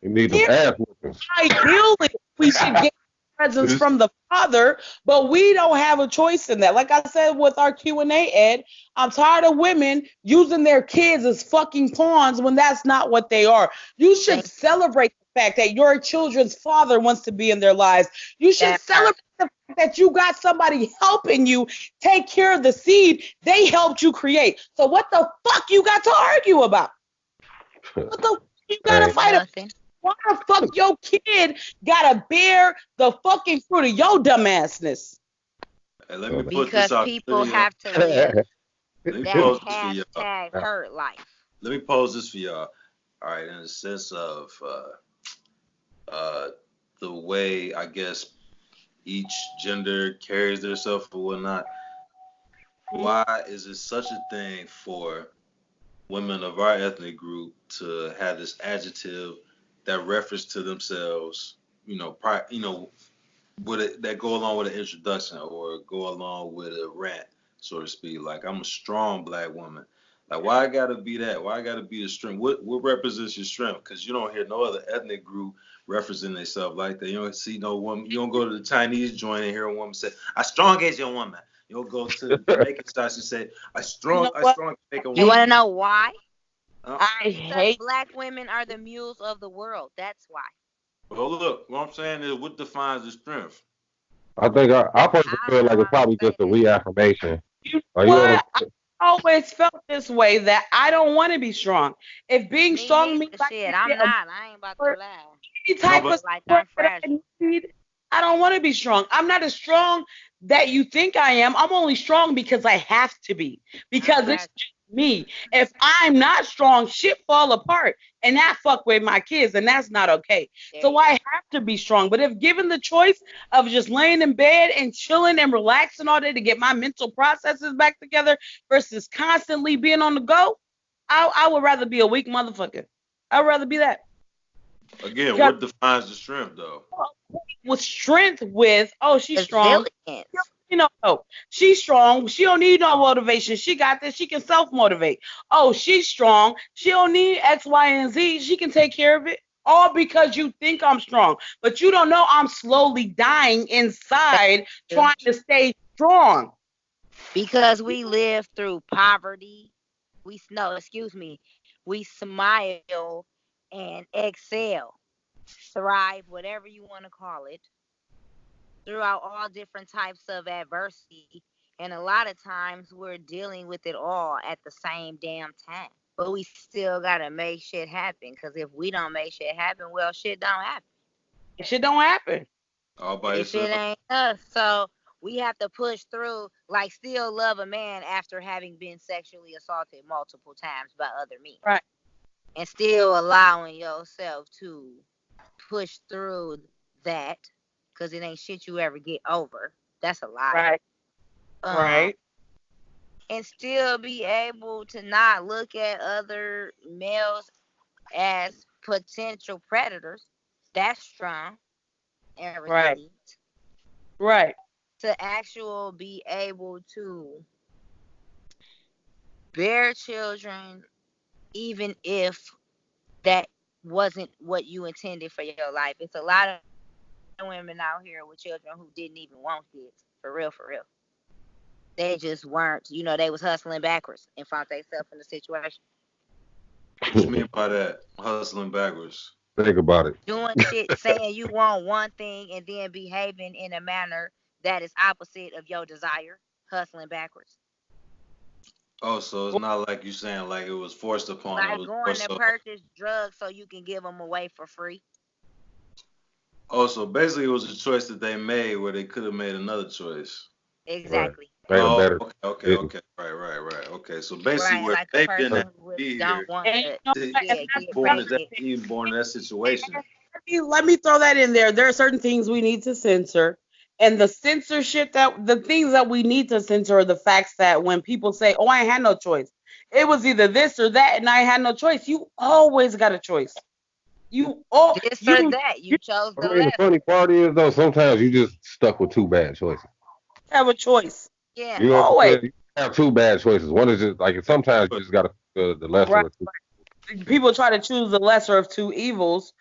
He needs some ass whoopings. Ideally, we should get presence from the father, but we don't have a choice in that. Like I said with our Q&A, Ed, I'm tired of women using their kids as fucking pawns when that's not what they are. You should celebrate the fact that your children's father wants to be in their lives. You should celebrate the fact that you got somebody helping you take care of the seed they helped you create. So what the fuck you got to argue about? What the fuck you got to fight about? Why the fuck your kid gotta bear the fucking fruit of your dumbassness? Hey, let me put this out. People have to live that hashtag hurt life. Let me pose this for y'all. All right, in the sense of the way I guess each gender carries themselves or whatnot, why is it such a thing for women of our ethnic group to have this adjective that reference to themselves, with it, that go along with an introduction or go along with a rant, so to speak. Like, I'm a strong black woman. Like, why I gotta be that? Why I gotta be the strength? What represents your strength? Because you don't hear no other ethnic group representing themselves like that. You don't see no woman. You don't go to the Chinese joint and hear a woman say, "I strong as your woman." You don't go to the Jamaican sites and say, "I strong Jamaican woman." You want to know why? I hate black women are the mules of the world. That's why. Well, look, what I'm saying is, what defines the strength? I think I personally feel like it's probably just a reaffirmation. I always felt this way, that I don't want to be strong. If being strong means I'm not. I ain't about to lie. Any type of like I'm I don't want to be strong. I'm not as strong that you think I am. I'm only strong because I have to be. Because it's just me. If I'm not strong, shit fall apart. And that fuck with my kids. And that's not okay. So I have to be strong. But if given the choice of just laying in bed and chilling and relaxing all day to get my mental processes back together versus constantly being on the go, I would rather be a weak motherfucker. I'd rather be that. Again, what defines the strength, though? With strength, she's strong. She's strong. She don't need no motivation. She got this. She can self-motivate. Oh, she's strong. She don't need X, Y, and Z. She can take care of it. All because you think I'm strong. But you don't know I'm slowly dying inside trying to stay strong. Because we live through poverty. We smile and excel, thrive, whatever you want to call it, throughout all different types of adversity. And a lot of times we're dealing with it all at the same damn time. But we still got to make shit happen. Because if we don't make shit happen, well, shit don't happen. Shit don't happen. All by if it ain't us. So we have to push through, like, still love a man after having been sexually assaulted multiple times by other men. Right. And still allowing yourself to push through that, because it ain't shit you ever get over. That's a lie. Right. Right. And still be able to not look at other males as potential predators. That's strong and resilient. Right. to actually be able to bear children, even if that wasn't what you intended for your life. It's a lot of women out here with children who didn't even want kids. For real, for real. They just weren't, they was hustling backwards and found themselves in the situation. What you mean by that? Hustling backwards. Think about it. Doing shit, saying you want one thing and then behaving in a manner that is opposite of your desire. Hustling backwards. Oh, so it's not like you saying like it was forced upon them. Like going to purchase drugs so you can give them away for free. Oh, so basically it was a choice that they made where they could have made another choice. Exactly. Right. Oh, okay. Right. Okay, so basically where like they didn't be here, even born in that situation. Let me throw that in there. There are certain things we need to censor. And the censorship the things that we need to censor are the facts that when people say, oh, I had no choice. It was either this or that, and I had no choice. You always got a choice. This or that. You chose the The funny part is, though, sometimes you just stuck with two bad choices. Have a choice. Yeah. You know always. You have two bad choices. One is just like sometimes you just got to the lesser of two. People try to choose the lesser of two evils,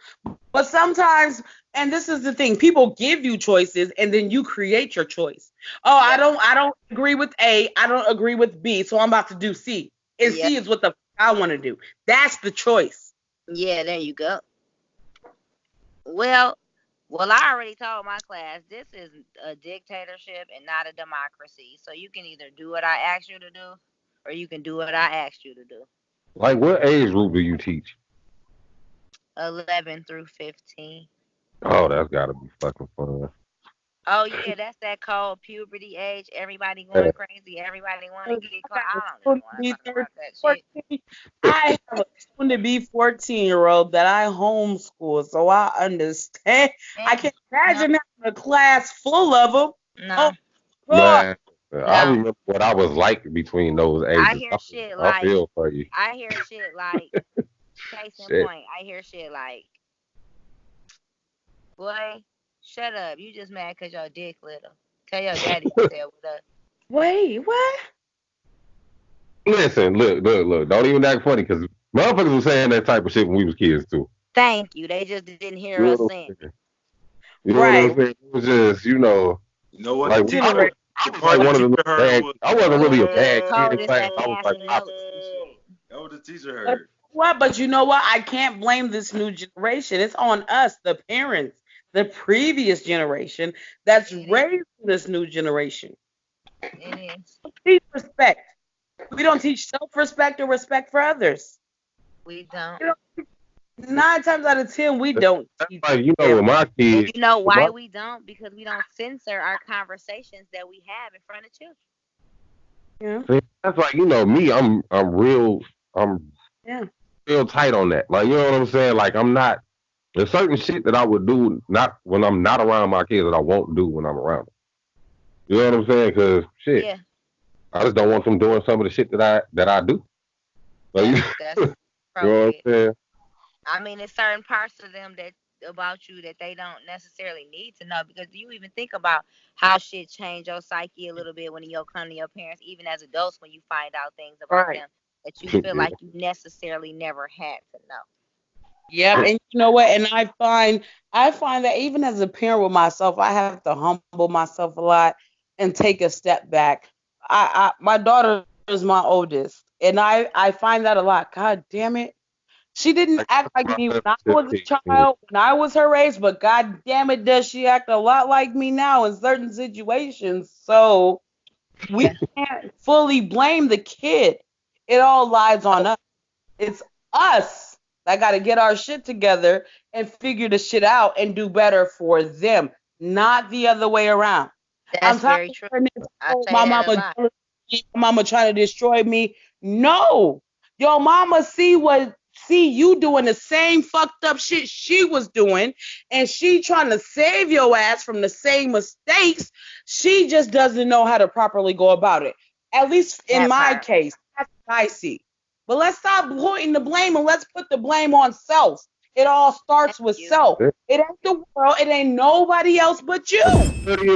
but sometimes, and this is the thing, people give you choices and then you create your choice. Oh, I don't agree with A, I don't agree with B, so I'm about to do C. And C is what the I want to do. That's the choice. Yeah, there you go. Well, I already told my class this is a dictatorship and not a democracy. So you can either do what I asked you to do, or you can do what I asked you to do. Like, what age group do you teach? 11 through 15. Oh, that's gotta be fucking fun. Oh yeah, that's that cold puberty age. Everybody going crazy. Everybody want to get caught. I don't just want to talk about that shit. I have a soon to be 14-year-old that I homeschool, so I understand. I can't imagine having a class full of them. No. Man, I remember what I was like between those ages. I hear shit like, I feel for you. I hear shit like, case in point, I hear shit like, boy, shut up. You just mad because your dick little. Tell your daddy to tell with us. Wait, what? Listen, look. Don't even act funny because motherfuckers were saying that type of shit when we was kids too. Thank you. They just didn't hear us saying. You know what I'm saying? It was just, You know what? Like, I wasn't really a bad kid in class. I was like, that what the teacher heard. What? But you know what? I can't blame this new generation. It's on us, the parents, the previous generation that's raising this new generation. It is. Teach respect. We don't teach self-respect or respect for others. We don't. 9 times out of 10, we don't. Teach like, with my kids. And you know why we don't? Because we don't censor our conversations that we have in front of children. Yeah. That's like, me. I'm real tight on that. Like, you know what I'm saying? Like, I'm not. There's certain shit that I would do not when I'm not around my kids that I won't do when I'm around them. You know what I'm saying? Because shit. Yeah. I just don't want them doing some of the shit that I do. Like, that's you know what I'm saying? I mean, it's certain parts of them about you that they don't necessarily need to know, because you even think about how shit change your psyche a little bit when you come to your parents, even as adults, when you find out things about them that you feel like you necessarily never had to know. Yeah, and you know what? And I find that even as a parent with myself, I have to humble myself a lot and take a step back. My daughter is my oldest, and I find that a lot. God damn it. She didn't act like me when I was a child, when I was her age, but God damn it, does she act a lot like me now in certain situations. So we can't fully blame the kid. It all lies on us. It's us that got to get our shit together and figure the shit out and do better for them, not the other way around. That's very true. My mama trying to destroy me. No, your mama see you doing the same fucked up shit she was doing, and she trying to save your ass from the same mistakes. She just doesn't know how to properly go about it. At least in my case, that's what I see. But let's stop pointing the blame and let's put the blame on self. It all starts with self. It ain't the world. It ain't nobody else but you.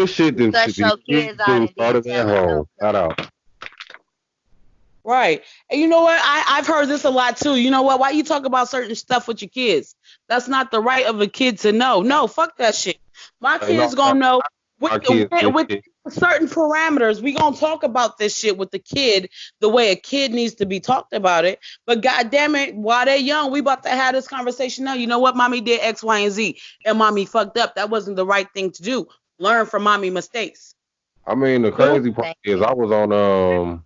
Shit that should be started at home. Shout out. Right. And you know what? I've heard this a lot too. You know what? Why you talk about certain stuff with your kids? That's not the right of a kid to know. No, fuck that shit. My kids gonna know with certain parameters. We gonna talk about this shit with the kid the way a kid needs to be talked about it. But goddamn it, while they're young, we about to have this conversation now. You know what? Mommy did X, Y, and Z, and mommy fucked up. That wasn't the right thing to do. Learn from mommy mistakes. I mean, the crazy part is I was on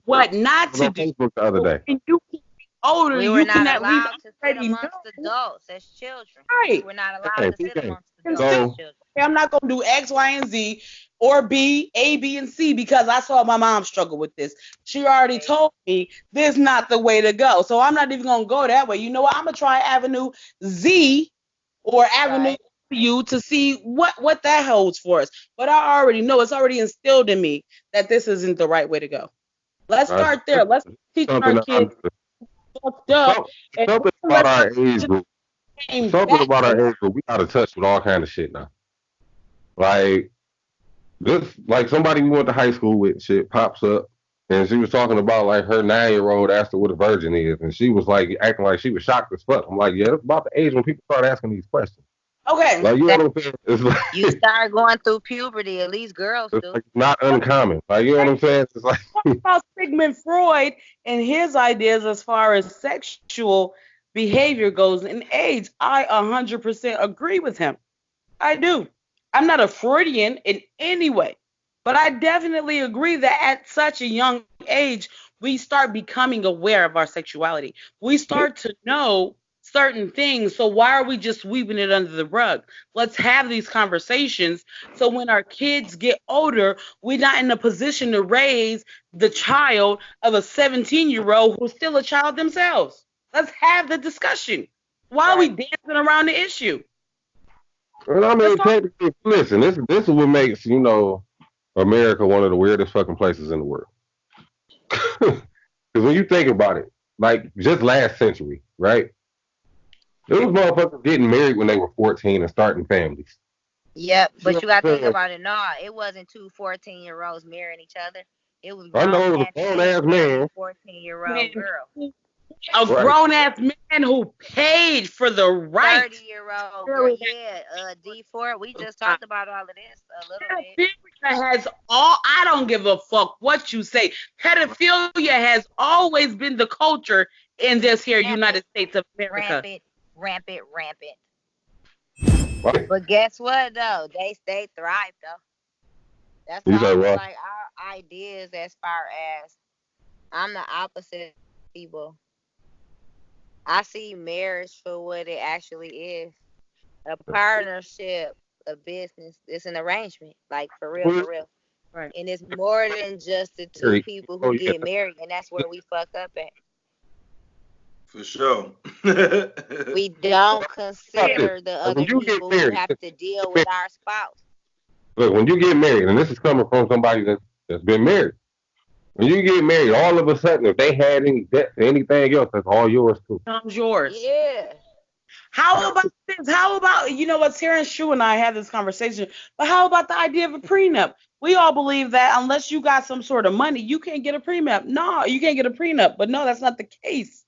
what not to do. Facebook the other day. When you get older, we were not allowed to sit amongst adults as children. Right. We were not allowed to sit amongst adults as children. I'm not gonna do X, Y, and Z or B, A, B, and C because I saw my mom struggle with this. She already told me this is not the way to go. So I'm not even gonna go that way. You know what? I'm gonna try Avenue Z or Avenue you to see what that holds for us. But I already know it's already instilled in me that this isn't the right way to go. Let's start there. Let's teach our kids fucked up. Something about our age group. Something about our age group. We out of touch with all kind of shit now. Like this, like somebody we went to high school with, shit pops up, and she was talking about like her 9-year-old asked her what a virgin is, and she was like acting like she was shocked as fuck. I'm like, yeah, it's about the age when people start asking these questions. Okay. Like, you know what I'm saying? It's like, you start going through puberty, at least girls do. Like not uncommon. Like, you know what I'm saying? It's like about Sigmund Freud and his ideas as far as sexual behavior goes in age. I 100% agree with him. I do. I'm not a Freudian in any way, but I definitely agree that at such a young age, we start becoming aware of our sexuality. We start to know certain things. So why are we just sweeping it under the rug? Let's have these conversations so when our kids get older, we're not in a position to raise the child of a 17-year-old who's still a child themselves. Let's have the discussion. Why are we dancing around the issue? Well, I mean, technically, listen, this is what makes, you know, America one of the weirdest fucking places in the world. Because when you think about it, like just last century, right? There was motherfuckers getting married when they were 14 and starting families. Yep, but you got to think about it. No, it wasn't two 14-year-olds marrying each other. It was grown-ass man, 14-year-old girl. A grown-ass man who paid for the right. 30-year-old girl, D4. We just talked about all of this a little bit. Has all. I don't give a fuck what you say. Pedophilia has always been the culture in this here United States of America. Rampant. What? But guess what though? They thrive though. That's why like our ideas as far as I'm the opposite of people. I see marriage for what it actually is. A partnership, a business. It's an arrangement. Like for real. Right. And it's more than just the two people who get married, and that's where we fuck up at. For sure. We don't consider the other people who have to deal with our spouse. Look, when you get married, and this is coming from somebody that's been married, when you get married, all of a sudden, if they had any debt to anything else, that's all yours too. Becomes yours. Yeah. How about this? How about, you know what, Terrence Shue and I had this conversation, but how about the idea of a prenup? We all believe that unless you got some sort of money, you can't get a prenup. No, you can't get a prenup. But no, that's not the case.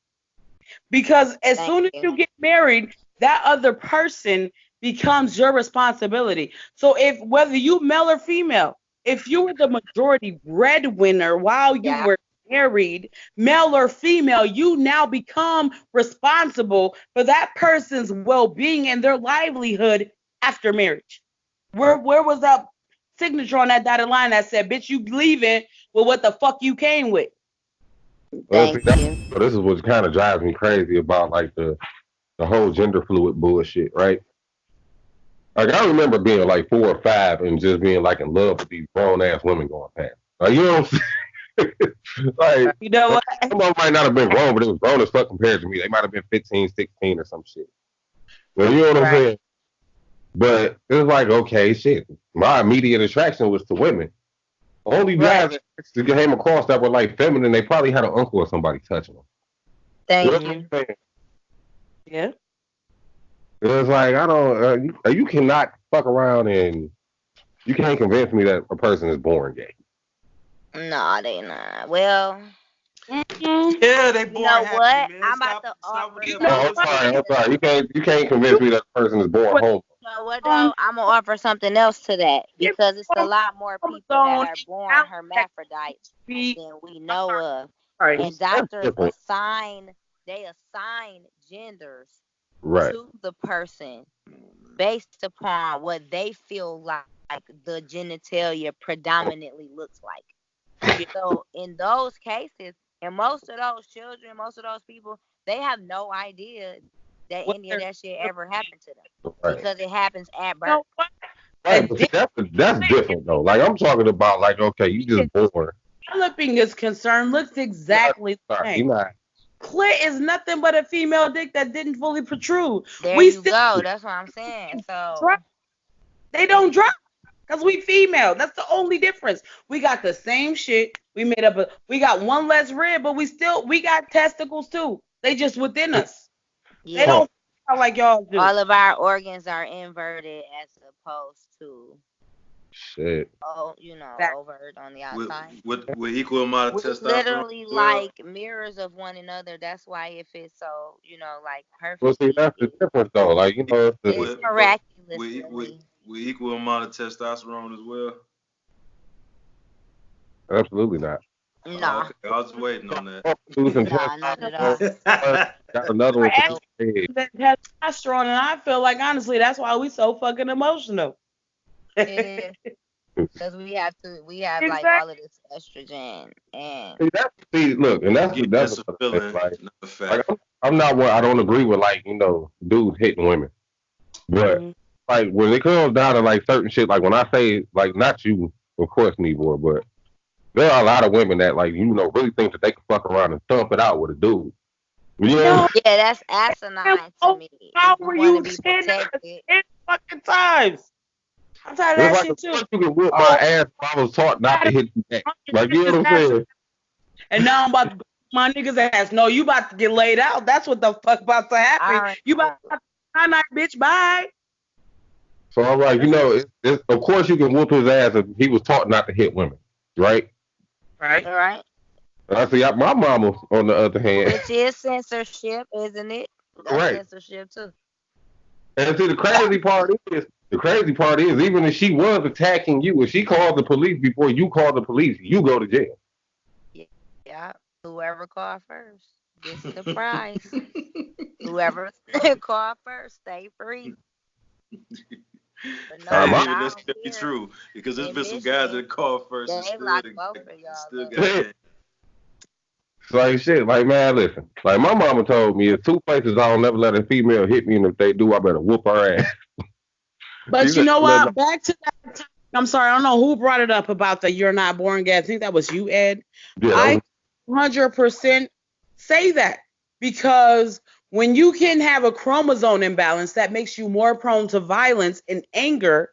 Because as soon as you get married, that other person becomes your responsibility. So if whether you male or female, if you were the majority breadwinner while you were married, male or female, you now become responsible for that person's well-being and their livelihood after marriage. Where was that signature on that dotted line that said, bitch, you leaving with what the fuck you came with? Well, see, this is what kind of drives me crazy about like the whole gender fluid bullshit, right? Like I remember being like 4 or 5 and just being like in love with these grown ass women going past. Like, you know what I'm saying? Like, you know what? Some of them might not have been grown, but it was grown as fuck compared to me. They might have been 15, 16 or some shit. But you know what I'm saying? But it was like, okay, shit. My immediate attraction was to women. Only guys that came across that were like feminine, they probably had an uncle or somebody touching them. Thank you. Yeah. It's like I don't. You cannot fuck around and you can't convince me that a person is born gay. No, they not. Well, Yeah, they you born know happy, what? man. I'm about Stop, to stop with offer that Oh, I'm something. sorry. I'm To, sorry. You can't convince me that a person is born homo. you know what though? I'm gonna offer something else to that because it's a lot more people that are born hermaphrodites than we know of, and That's doctors different. assign genders Right. to the person based upon what they feel like the genitalia predominantly looks like. So in those cases, and most of those children, most of those people, they have no idea that any of that shit ever happened to them Right. because it happens at birth. No, what? Right, but see, that's different though. Like I'm talking about, like okay, you just born. Developing is concerned looks exactly the Sorry, same. you're not. Clit is nothing but a female dick that didn't fully protrude. There We you still go. That's what I'm saying. So drop. They don't drop because we female. That's the only difference. We got the same shit. We got one less rib, but we got testicles too. They just within us. They yeah, don't sound like y'all do. all of our organs are inverted as opposed to Shit. overt on the with, outside. with equal amount of We're testosterone. literally like mirrors of one another. That's why it fits so, like Well, see, perfectly. that's the difference though. Like it's It's the miraculously. with equal amount of testosterone as well. absolutely not. Oh, No, okay. I was waiting on Losing no, not at all. that. got another We're one. actually that testosterone, and I feel like honestly that's why we so fucking emotional. Yeah, because we have like all of this estrogen and Look, and that's That's a another thing. feeling, not a Like fact. I'm not one. I don't agree with like dudes hitting women, but Mhm. like when it comes down to like certain shit, like when I say like not you, of course, Nibor, but there are a lot of women that like really think that they can fuck around and thump it out with a dude. You know? No, yeah, that's asinine to me. how If you were want to you be 10 protected, fucking times? I'm tired of It's that like shit of too. course you can whoop my Oh, ass if I was taught not to hit you back. Like you know what I'm saying? and now I'm about to go my niggas ass. No, you about to get laid out. That's what the fuck about to I happen. already You about know. to night, bitch. Bye. So I'm like, of course you can whoop his ass if he was taught not to hit women, right? Right. All right, I see. My mama, on the other hand, which is censorship, isn't it? That's right. censorship too. And see, the crazy part is, even if she was attacking you, if she called the police before you called the police, you go to jail. Yeah, whoever called first gets the prize. Whoever called first, stay free. But no, My, not That's out gonna be here true because there's in been some guys Michigan. that called first and They locked both of y'all still up. got that. like shit, like man, listen, like my mama told me, there's two places I don't never let a female hit me, and if they do, I better whoop her ass. She But you said, know what? Back to that topic. I'm sorry. I don't know who brought it up about the you're not born gay. I think that was you, Ed. yeah, that I was 100% say that because when you can have a chromosome imbalance that makes you more prone to violence and anger,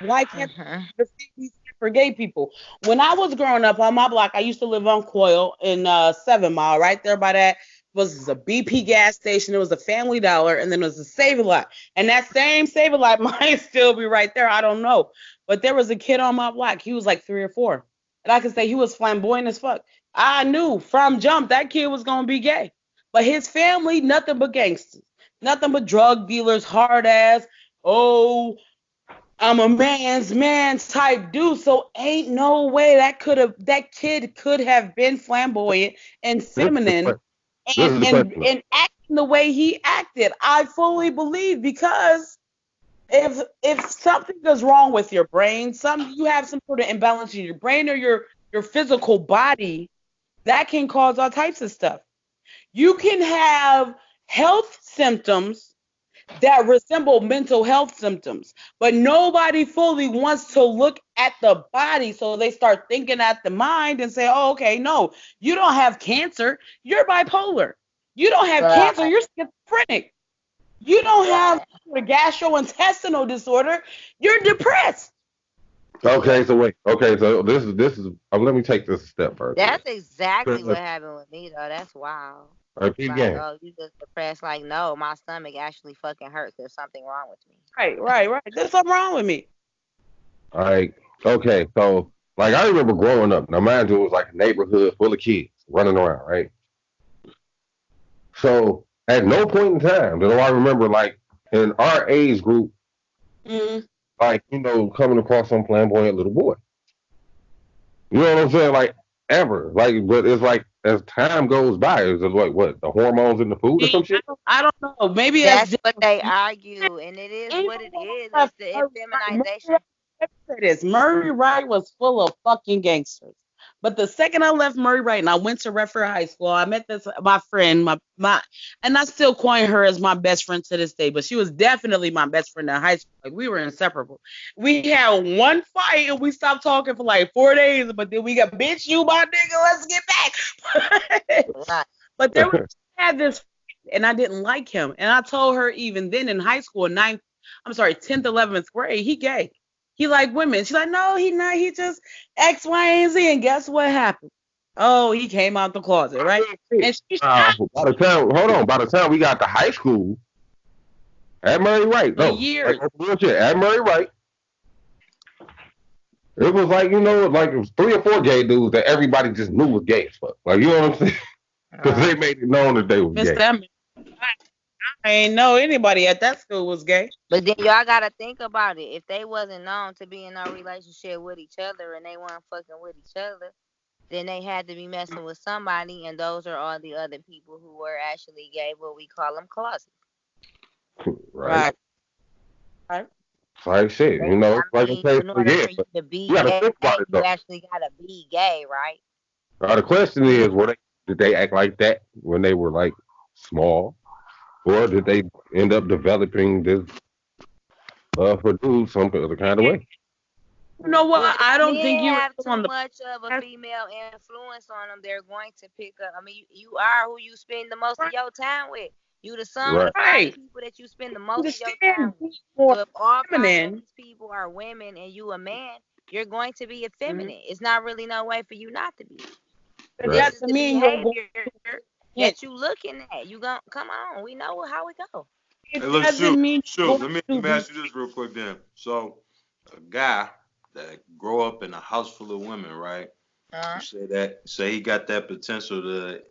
why can't the same be said for gay people? When I was growing up on my block, I used to live on Coyle in 7 Mile, right there by that was a BP gas station. It was a Family Dollar, and then it was a Save-A-Lot. And that same Save-A-Lot might still be right there. I don't know. But there was a kid on my block. He was like 3 or 4. And I could say he was flamboyant as fuck. I knew from jump that kid was going to be gay. But his family, nothing but gangsters. Nothing but drug dealers, hard ass. Oh, I'm a man's man type dude. So ain't no way that kid could have been flamboyant and this is feminine this is the question. and acting the way he acted. I fully believe because if something is wrong with your brain, you have some sort of imbalance in your brain or your physical body, that can cause all types of stuff. You can have health symptoms that resemble mental health symptoms, but nobody fully wants to look at the body, so they start thinking at the mind and say, oh, okay, no, you don't have cancer, you're bipolar. You don't have cancer, you're schizophrenic. You don't have a gastrointestinal disorder, you're depressed. Okay, so wait. Okay, so this is. Let me take this a step further. That's exactly what happened with me, though. That's wild. All right, keep Like, going. oh, you just depressed. Like, no, my stomach actually fucking hurts. There's something wrong with me. Right. There's something wrong with me. All right. Okay. So, like, I remember growing up. Now, mind you, it was like a neighborhood full of kids running around, right? So, at no point in time do I remember, like, in our age group, Mm-hmm. like, coming across some flamboyant little boy. You know what I'm saying? Like, ever. Like, but it's like, as time goes by, is it like, what, the hormones in the food or some shit? I don't know. Maybe That's that's what they argue, and it is even what it is. when It's the feminization. Let me say this. Murray Wright was full of fucking gangsters. But the second I left Murray Wright and I went to Redford High School, I met my friend, my and I still coin her as my best friend to this day, but she was definitely my best friend in high school. Like, we were inseparable. We had one fight and we stopped talking for like 4 days, but then we got, bitch, you my nigga, let's get back. But there was had this, and I didn't like him. And I told her even then in high school, 10th, 11th grade, he gay. He like women. She's like, no, he not. He just X, Y, and Z. And guess what happened? Oh, he came out the closet, right? And she by the time we got to high school, at Murray Wright, years. At Murray Wright, it was like, like it was 3 or 4 gay dudes that everybody just knew was gay as fuck. Like, you know what I'm saying? Because they made it known that they was gay. I ain't know anybody at that school was gay. But then y'all gotta think about it. If they wasn't known to be in no relationship with each other and they weren't fucking with each other, then they had to be messing with somebody, and those are all the other people who were actually gay, what we call them closets. Right. Like shit, like I say, in order for you to be gay, you actually gotta be gay, right? The question is, did they act like that when they were like small, or did they end up developing this for dudes some other kind of way? You know what? I don't think you have too much of a female influence on them. They're going to pick up. I mean, you are who you spend the most of your time with. You the sum of the 5 people that you spend the most of your time with. So if all 5 of these people are women and you a man, you're going to be effeminate. It's not really no way for you not to be. This is the behavior that you looking at. You gonna come on. We know how it go. Hey, look, shoot. Let me ask you this real quick then. So, a guy that grow up in a house full of women, right? You say he got that potential to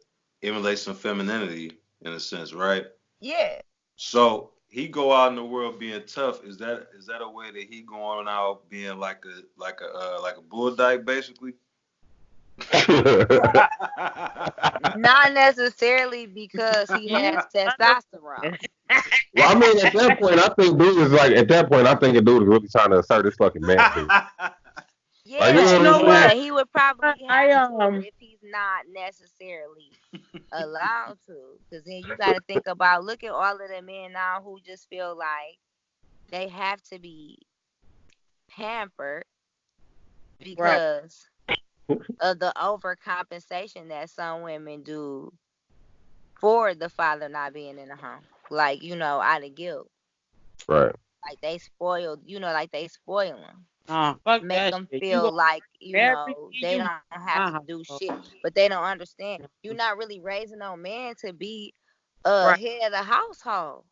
emulate some femininity in a sense, right? Yeah. So he go out in the world being tough. Is that a way that he going out being like a bull dyke basically? Not necessarily because he has testosterone. Well, I mean, at that point, I think a dude is really trying to assert his fucking manhood. Yeah, like, you know what? He would probably have to if he's not necessarily allowed to. Because then you got to think about, look at all of the men now who just feel like they have to be pampered because of the overcompensation that some women do for the father not being in the home. Like, out of guilt. Right. Like they spoiled, like they spoil them. Make them feel like, they don't have to do shit. But they don't understand. You're not really raising no man to be head of the household.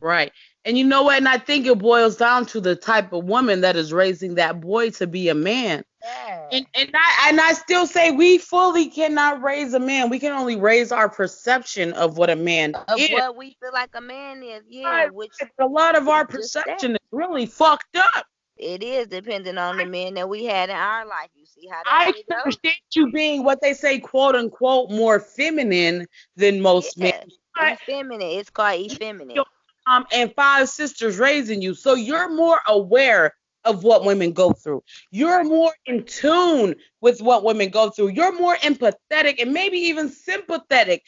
Right. And you know what? And I think it boils down to the type of woman that is raising that boy to be a man. Yeah. And I still say we fully cannot raise a man. We can only raise our perception of what a man is. Of what we feel like a man is. Yeah. Which a lot of our perception is really fucked up. It is, depending on the men that we had in our life. You see how that I can understand you being what they say, quote unquote, more feminine than most men. Effeminate. It's called effeminate. And 5 sisters raising you. So you're more aware of what women go through. You're more in tune with what women go through. You're more empathetic and maybe even sympathetic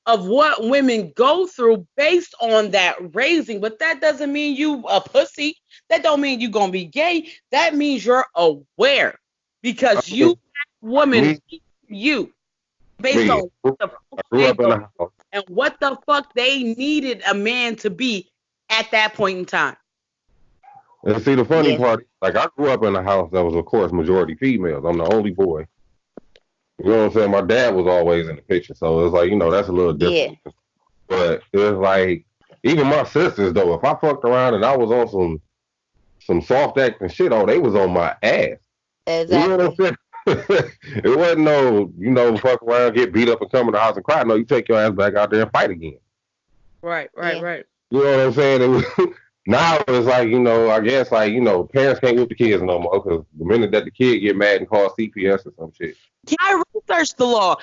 of what women go through based on that raising. But that doesn't mean you a pussy. That don't mean you're going to be gay. That means you're aware because you woman you based on what the fuck they go through and what the fuck they needed a man to be at that point in time. And see, the funny part, like I grew up in a house that was, of course, majority females. I'm the only boy. You know what I'm saying? My dad was always in the picture, so it's like, that's a little different. Yeah. But it's like, even my sisters though, if I fucked around and I was on some soft acting shit, they was on my ass. Exactly. You know what I'm saying? It wasn't no, fuck around, get beat up and come in the house and cry. No, you take your ass back out there and fight again. Right. You know what I'm saying? Now it's like, I guess like, parents can't whip the kids no more because the minute that the kid get mad and call CPS or some shit. I researched the law.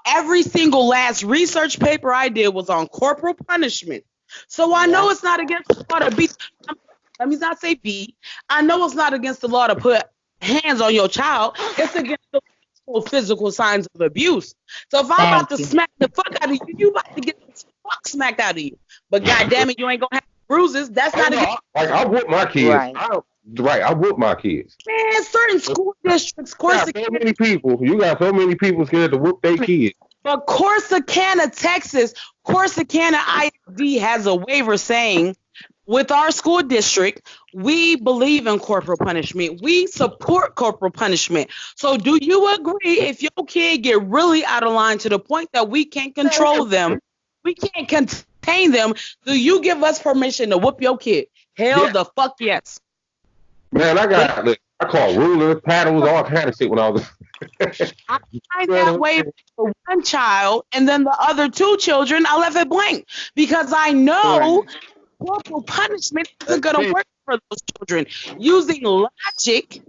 Every single last research paper I did was on corporal punishment. So I know it's not against the law to beat. Let me not say beat. I know it's not against the law to put hands on your child. It's against the physical signs of abuse. So if I'm about to smack the fuck out of you, you about to get the fuck smacked out of you. But goddamn it, you ain't gonna have bruises. That's not against. Like I whoop my kids. Right. I whoop my kids. Man, certain school districts, you got so many people scared to whoop their kids. But Corsicana, Texas, Corsicana ISD has a waiver saying, with our school district, we believe in corporal punishment. We support corporal punishment. So do you agree if your kid get really out of line to the point that we can't control them, we can't contain them, do you give us permission to whoop your kid? Hell the fuck yes. Man, I call rulers, paddles, all kind of shit when I was. I signed that waiver for one child, and then the other two children, I left it blank because I know corporal punishment isn't going to work for those children. Using logic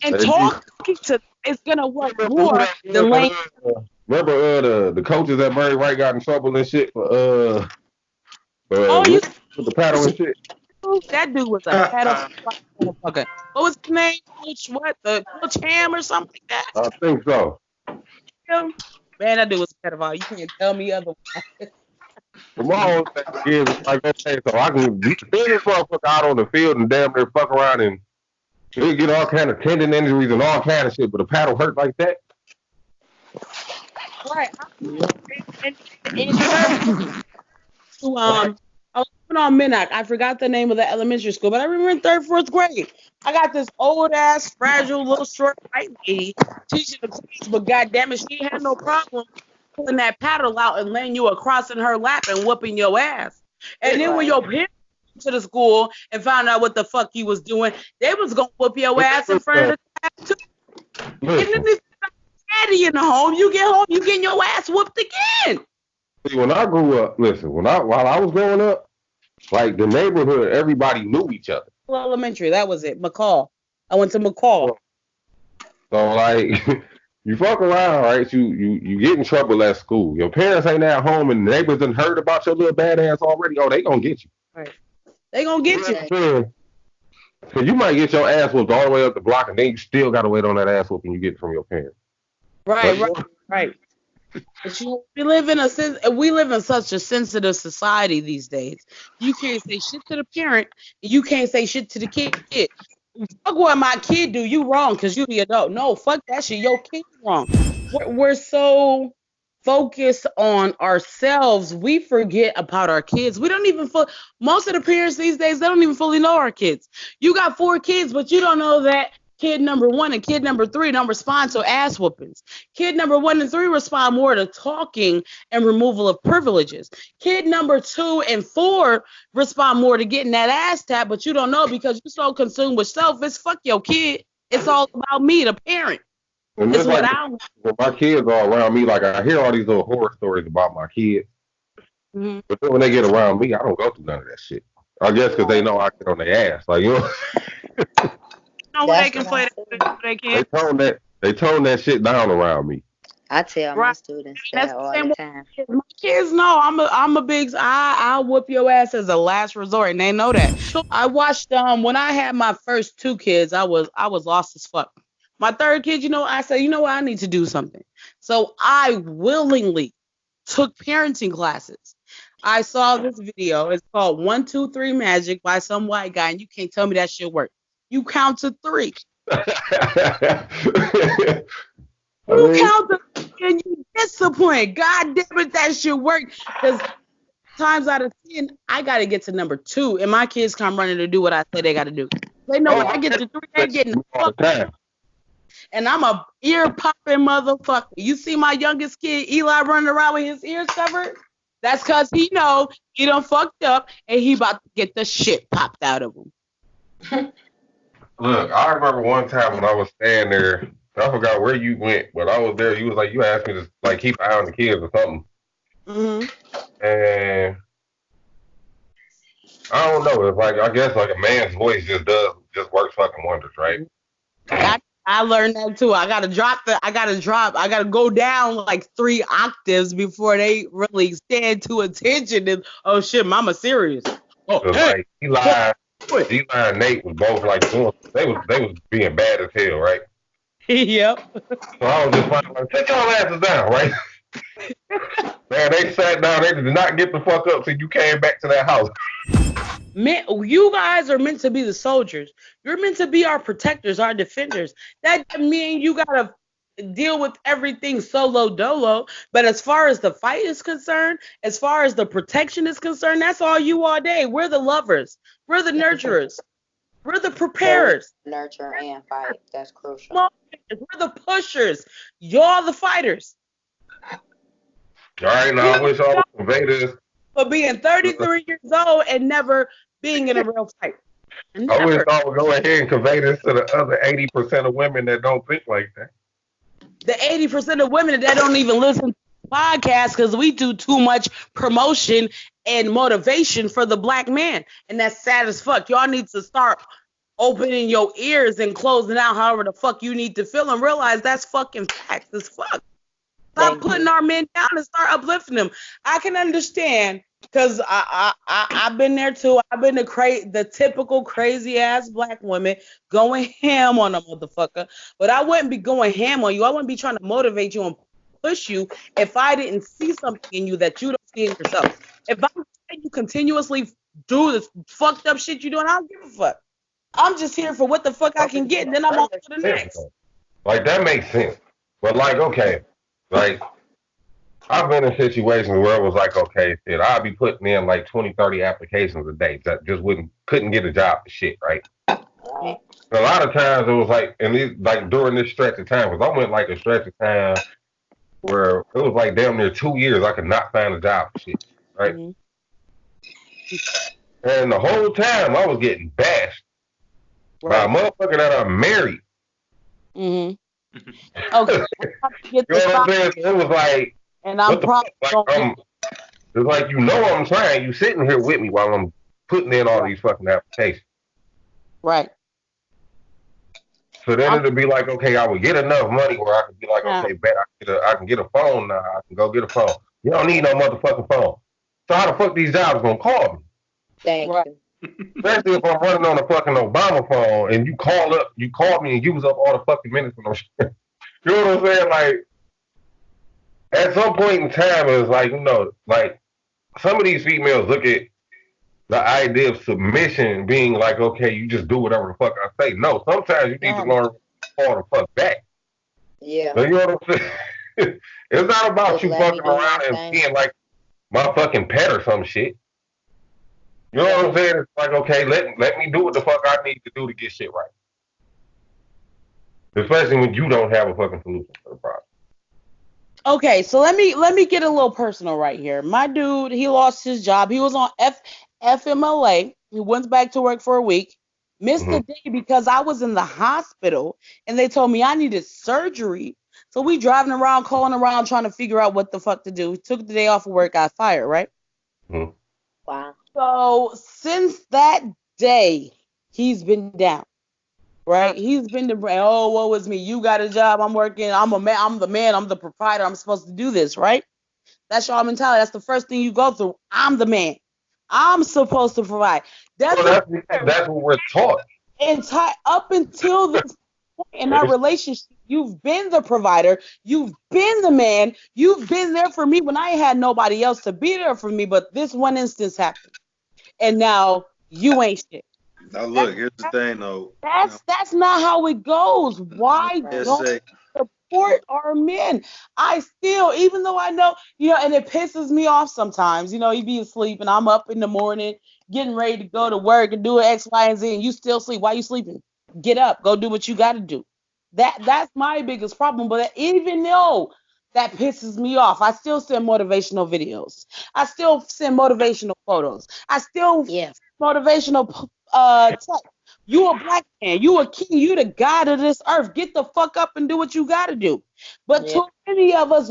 and talking to them is going to work more than laying. Remember the coaches at Murray Wright got in trouble and shit for with the paddle and shit. That dude was a pedophile motherfucker. What was his name? Coach Ham or something like that? I think so. Man, that dude was a pedophile. You can't tell me otherwise. From all that is, it's like, okay, so I can beat this motherfucker out on the field and damn near fuck around and he'll get all kind of tendon injuries and all kind of shit, but a paddle hurt like that? Right. I was living on Minnock. I forgot the name of the elementary school, but I remember in 3rd, 4th grade, I got this old ass, fragile, little short white lady teaching the class, but goddamn it, she had no problem pulling that paddle out and laying you across in her lap and whooping your ass. And then when your parents went to the school and found out what the fuck you was doing, they was gonna whoop your ass in front of the class too. And then this daddy in the home, you get home, you getting your ass whooped again. See, when I grew up, while I was growing up, like the neighborhood, everybody knew each other. Elementary, that was it. McCall. I went to McCall. So like, you fuck around, right? You get in trouble at school. Your parents ain't at home, and the neighbors done heard about your little badass already. Oh, they gonna get you. Right. They gonna get you. So you might get your ass whooped all the way up the block, and then you still gotta wait on that ass whooping you get from your parents. Right. But we live in such a sensitive society these days. You can't say shit to the parent, and you can't say shit to the kid. Fuck what my kid do, you wrong because you the adult. No, fuck that shit. Your kid's wrong. We're so focused on ourselves, we forget about our kids. We don't even most of the parents these days, they don't even fully know our kids. You got 4 kids, but you don't know that kid number 1 and kid number 3 don't respond to ass whoopings. Kid number 1 and 3 respond more to talking and removal of privileges. Kid number 2 and 4 respond more to getting that ass tapped, but you don't know because you're so consumed with self. It's fuck your kid. It's all about me, the parent. And it's what when my kids are around me, like I hear all these little horror stories about my kids. Mm-hmm. But then when they get around me, I don't go through none of that shit. I guess because they know I get on their ass. Like, you know. They can play that. They can. They tone that shit down around me. I tell my students that all the time. My kids know I'm a big. I'll whoop your ass as a last resort, and they know that. So I watched when I had my first 2 kids, I was lost as fuck. My 3rd kid, I said, you know what, I need to do something. So I willingly took parenting classes. I saw this video. It's called 1, 2, 3 Magic by some white guy, and you can't tell me that shit worked. You count to 3. You count to 3 and you discipline. God damn it, that shit worked. Because times out of 10, I got to get to number 2, and my kids come running to do what I say they got to do. They know when I get to 3, they're getting the fuck out. and I'm a ear popping motherfucker. You see my youngest kid, Eli, running around with his ears covered? That's because he know he done fucked up and he about to get the shit popped out of him. Look, I remember one time when I was staying there. I forgot where you went, but I was there. You was like, you asked me to like keep an eye on the kids or something. And I don't know. It's like I guess like a man's voice just works fucking wonders, right? I learned that too. I gotta go down like 3 octaves before they really stand to attention. And oh shit, mama serious. Oh, hey. Like Eli and Nate was both like they was being bad as hell, right? Yep. So I was just like, take your asses down, right? Man, they sat down. They did not get the fuck up till you came back to that house. Man, you guys are meant to be the soldiers. You're meant to be our protectors, our defenders. That doesn't mean you gotta deal with everything solo dolo. But as far as the fight is concerned, as far as the protection is concerned, that's all you all day. We're the lovers. We're the nurturers. We're the preparers. Nurture and fight. That's crucial. We're the pushers. Y'all the fighters. All right, now I wish I would convey this. For being 33 years old and never being in a real fight. Never. I wish I would go ahead and convey this to the other 80% of women that don't think like that. The 80% of women that don't even listen to podcasts because we do too much promotion and motivation for the black man. And that's sad as fuck. Y'all need to start opening your ears and closing out however the fuck you need to feel and realize that's fucking facts as fuck. Stop putting our men down and start uplifting them. I can understand because I've been there too. I've been the typical crazy ass black woman going ham on a motherfucker. But I wouldn't be going ham on you. I wouldn't be trying to motivate you and push you if I didn't see something in you that you don't see in yourself. If I'm saying you continuously do this fucked up shit you doing, I don't give a fuck. I'm just here for what the fuck I can get, and then I'm on to the next. Like, that makes sense. But, like, okay, like, I've been in situations where it was like, okay, shit, I'd be putting in like 20, 30 applications a day that just couldn't get a job for shit, right? A lot of times it was like, like during this stretch of time, because I went like a stretch of time where it was like damn near 2 years I could not find a job for shit, right? And the whole time I was getting bashed by a motherfucker that I'm married. Okay. You know what I'm saying? It was like, and I'm probably it's like, you know I'm trying. You sitting here with me while I'm putting in all these fucking applications. Right. So then it'd be like, okay, I would get enough money where I could be like, okay, bet I can get a phone now. I can go get a phone. You don't need no motherfucking phone. So how the fuck these jobs gonna call me? Thank you. Especially if I'm running on a fucking Obama phone and you call me and use up all the fucking minutes and no shit. You know what I'm saying? Like, at some point in time, it's like, you know, like, some of these females look at the idea of submission being like, okay, you just do whatever the fuck I say. No, sometimes you need to learn all the fuck back. Yeah. So you know what I'm saying? It's not about just you fucking around and being like my fucking pet or some shit. You know what I'm saying? It's like, okay, let me do what the fuck I need to do to get shit right. Especially when you don't have a fucking solution for the problem. Okay, so let me get a little personal right here. My dude, he lost his job. He was on FMLA. He went back to work for a week. Missed the day because I was in the hospital and they told me I needed surgery. So we driving around, calling around, trying to figure out what the fuck to do. He took the day off of work, got fired, right? Wow. So since that day, he's been down. Right? He's been the brand. Oh, what was me? You got a job. I'm working. I'm a man. I'm the man. I'm the proprietor. I'm supposed to do this, right? That's your mentality. That's the first thing you go through. I'm the man. I'm supposed to provide. That's what we're taught. Up until this point in our relationship, you've been the provider. You've been the man. You've been there for me when I had nobody else to be there for me. But this one instance happened, and now you ain't shit. Now look, here's the thing though. That's not how it goes. Why don't we support our men? I still, even though I know, and it pisses me off sometimes. He be asleep and I'm up in the morning getting ready to go to work and do X, Y, and Z, and you still sleep. Why you sleeping? Get up, go do what you got to do. That's my biggest problem. But even though that pisses me off, I still send motivational videos. I still send motivational photos. I still send motivational text. You a black man. You a king. You the god of this earth. Get the fuck up and do what you got to do. But too many of us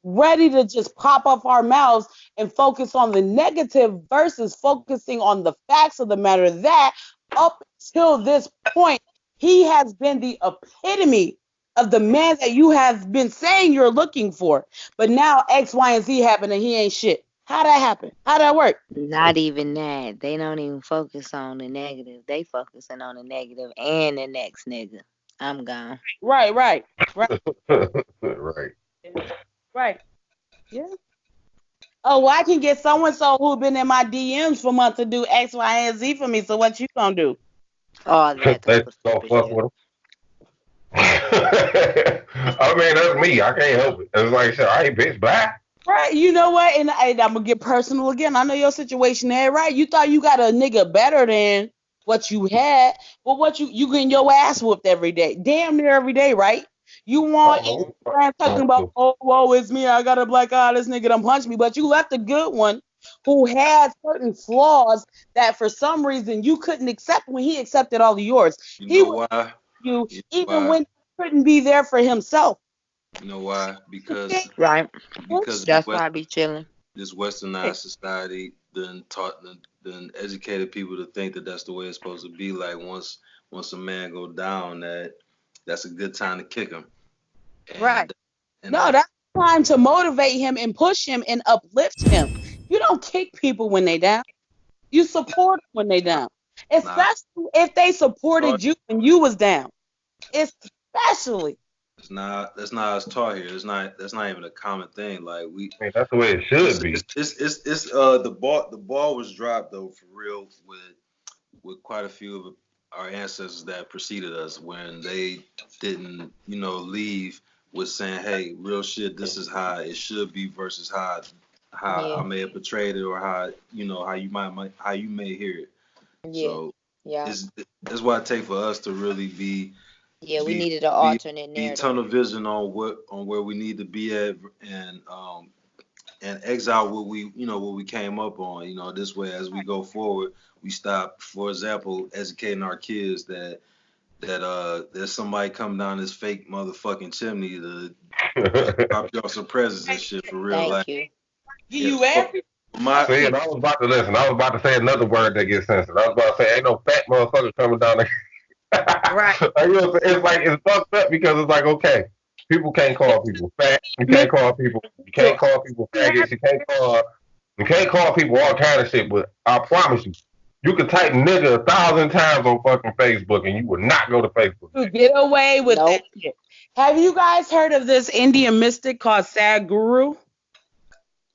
ready to just pop off our mouths and focus on the negative versus focusing on the facts of the matter that up till this point, he has been the epitome of the man that you have been saying you're looking for. But now X, Y, and Z happened and he ain't shit. How'd that happen? How'd that work? Not even that. They don't even focus on the negative. They focusing on the negative and the next nigga. I'm gone. Right. Right. Right. Yeah. Oh, well, I can get so-and-so who've been in my DMs for months to do X, Y, and Z for me. So what you gonna do? All that They type of don't stupid fuck shit. with him. I mean, that's me. I can't help it. It's like, shit, I ain't bitch, bye. Right, you know what? And I'm gonna get personal again. I know your situation there, right? You thought you got a nigga better than what you had, but what you getting your ass whooped every day, damn near every day, right? You want Instagram talking about, oh, whoa, it's me. I got a black eye. This nigga done punched me, but you left a good one who had certain flaws that for some reason you couldn't accept when he accepted all of yours. You know why? Even when he couldn't be there for himself. You know why? Because That's why I be chilling. This westernized society done educated people to think that that's the way it's supposed to be. Like once a man go down, that's a good time to kick him. Right. No, that's time to motivate him and push him and uplift him. You don't kick people when they down. You support them when they down. Especially if they supported you when you was down. Especially. That's not us taught here. That's not even a common thing. Like I mean, that's the way it should be. It's the ball was dropped though for real with quite a few of our ancestors that preceded us when they didn't leave with saying, hey, real shit, this is how it should be versus how I may have portrayed it or how you may hear it. So that's what it takes for us to really be. Yeah, we needed an alternate narrative. Tunnel vision on where we need to be at and exile what we came up on. This way as we go forward, we stop, for example, educating our kids that there's somebody coming down this fake motherfucking chimney to drop you off some presents and shit for real. Thank you. I was about to listen. I was about to say another word that gets censored. I was about to say, ain't no fat motherfucker coming down there. Right. It's like it's fucked up because it's like, okay, people can't call people fat. You can't call people faggots. You can't call people all kind of shit. But I promise you can type nigga 1,000 times on fucking Facebook and you will not go to Facebook. You get away with that shit. Have you guys heard of this Indian mystic called Sadhguru?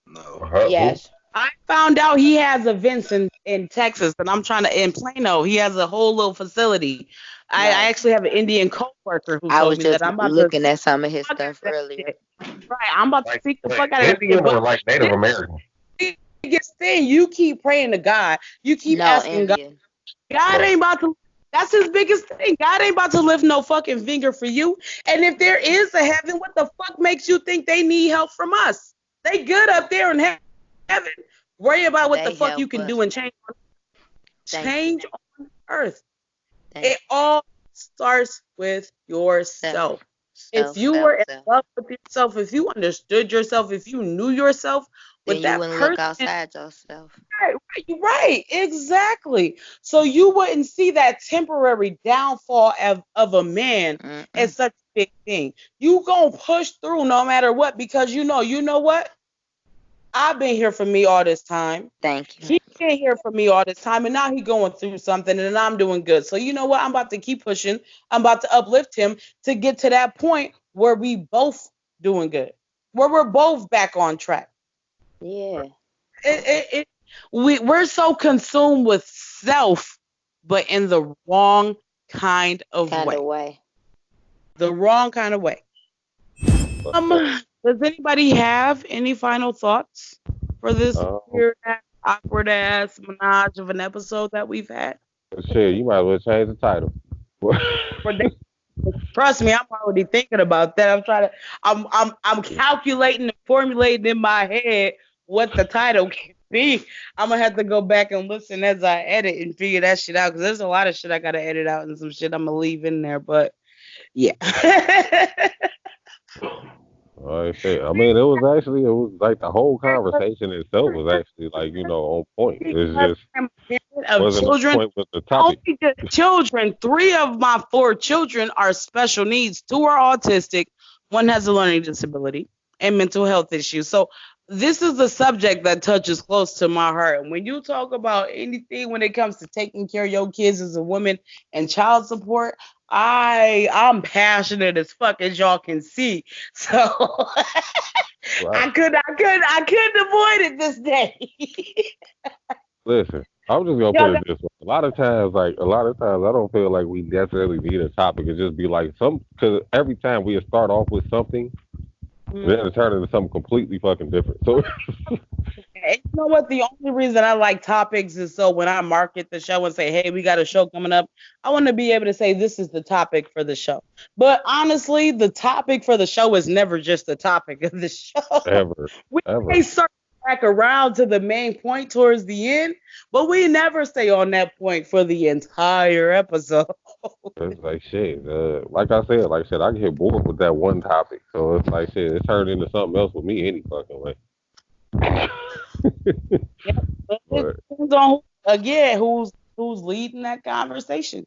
No. Yes. I found out he has events in Texas, and I'm trying to in Plano. He has a whole little facility. I actually have an Indian co-worker who told me that I'm about looking at some of his stuff earlier. Right, I'm about to speak the fuck out of it. Indian or like Native American? Biggest thing, you keep praying to God. You keep asking Indian. God ain't about to. That's his biggest thing. God ain't about to lift no fucking finger for you. And if there is a heaven, what the fuck makes you think they need help from us? They good up there in heaven. Worry about what the fuck you can do and change on earth. It all starts with yourself. If you were in love with yourself, if you understood yourself, if you knew yourself, then you wouldn't look outside yourself. Right, exactly. So you wouldn't see that temporary downfall of a man as such a big thing. You gonna push through no matter what because you know what? I've been here for me all this time. Thank you. He's been here for me all this time, and now he's going through something, and I'm doing good. So you know what? I'm about to keep pushing. I'm about to uplift him to get to that point where we both doing good, where we're both back on track. Yeah. We're so consumed with self, but in the wrong kind of way. The wrong kind of way. Does anybody have any final thoughts for this weird ass, awkward ass menage of an episode that we've had? Shit, you might as well change the title. Trust me, I'm already thinking about that. I'm calculating and formulating in my head what the title can be. I'm gonna have to go back and listen as I edit and figure that shit out because there's a lot of shit I gotta edit out and some shit I'm gonna leave in there. But yeah. Like I said, I mean, it was like the whole conversation itself was actually like, on point. It's just Of wasn't on children, point with the topic. only just children. 3 of my 4 children are special needs. 2 are autistic. 1 has a learning disability and mental health issues. So this is the subject that touches close to my heart. And when you talk about anything when it comes to taking care of your kids as a woman and child support, I'm passionate as fuck, as y'all can see. So Right. I couldn't avoid it this day. Listen, I'm just gonna put it this way. A lot of times I don't feel like we necessarily need a topic. It just be like because every time we start off with something, then it turn into something completely fucking different. So And you know what? The only reason I like topics is so when I market the show and say, hey, we got a show coming up, I want to be able to say this is the topic for the show. But honestly, the topic for the show is never just the topic of the show. ever. We may circle back around to the main point towards the end, but we never stay on that point for the entire episode. It's like shit. Like I said, I get bored with that one topic. So it's like shit. It turned into something else with me any fucking way. Yeah, but it depends on who's leading that conversation.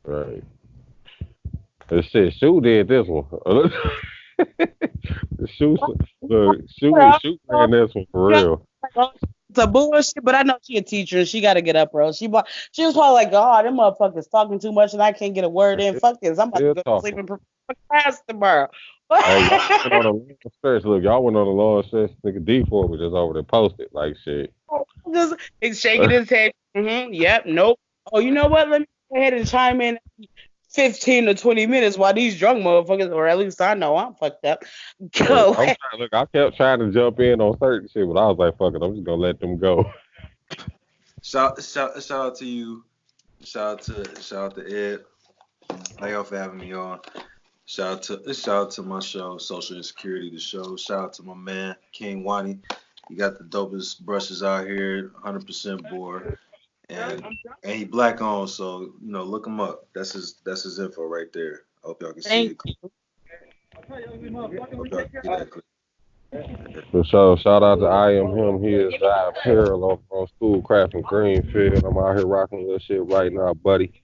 Right. The shit, Shoe did this one. Shoe ran this one for real. It's a bullshit, but I know she a teacher and she got to get up, bro. She was probably like, oh, them motherfuckers talking too much and I can't get a word in. Fuck this. I'm about to go to sleep and prepare for class tomorrow. Hey, y'all went on a long stretch. Look, y'all went on a long stretch. Nigga D4 was just over there posted like shit. Just he's shaking his head. Yep. Nope. Oh, you know what? Let me go ahead and chime in 15 to 20 minutes while these drunk motherfuckers, or at least I know I'm fucked up. Go. I kept trying to jump in on certain shit, but I was like, fuck it, I'm just gonna let them go. Shout out to you. Shout out to Ed. Thank y'all for having me on. Shout out to my show, Social Insecurity the Show. Shout out to my man, King Wani. He got the dopest brushes out here, 100% board. And he black on, so look him up. That's his info right there. I hope y'all can see it. So shout out to I Am Him. He is Apparel on Schoolcraft in Greenfield. I'm out here rocking this shit right now, buddy.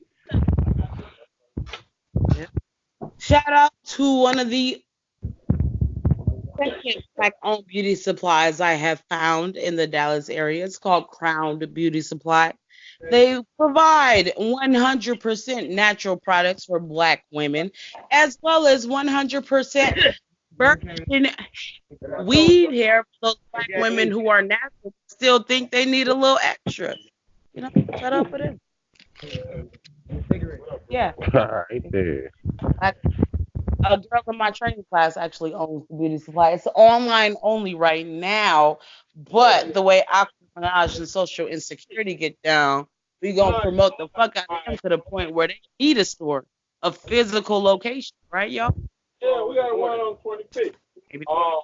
Shout out to one of the second black-owned beauty supplies I have found in the Dallas area. It's called Crowned Beauty Supply. They provide 100% natural products for black women, as well as 100% virgin weed hair for those black women who are natural, still think they need a little extra. Shut up for them. Yeah. Right there. A girl in my training class actually owns the beauty supply. It's online only right now, but the way Aquamanage and Social Insecurity get down, we gonna promote the fuck out of them to the point where they need a store, a physical location, right, y'all? Yeah, we got one on 25th. All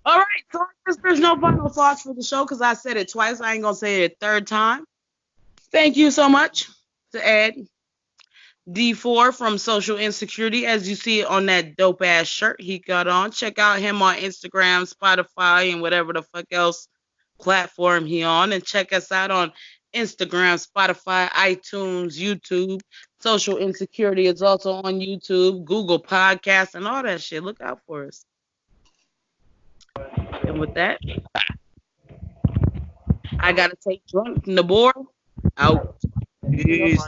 right, so I guess there's no final thoughts for the show because I said it twice. I ain't gonna say it a third time. Thank you so much to Ed D4 from Social Insecurity, as you see it on that dope ass shirt he got on. Check out him on Instagram, Spotify, and whatever the fuck else platform he on. And check us out on Instagram, Spotify, iTunes, YouTube. Social Insecurity is also on YouTube, Google Podcasts, and all that shit. Look out for us. And with that, I gotta take drunk Nibor out. Peace.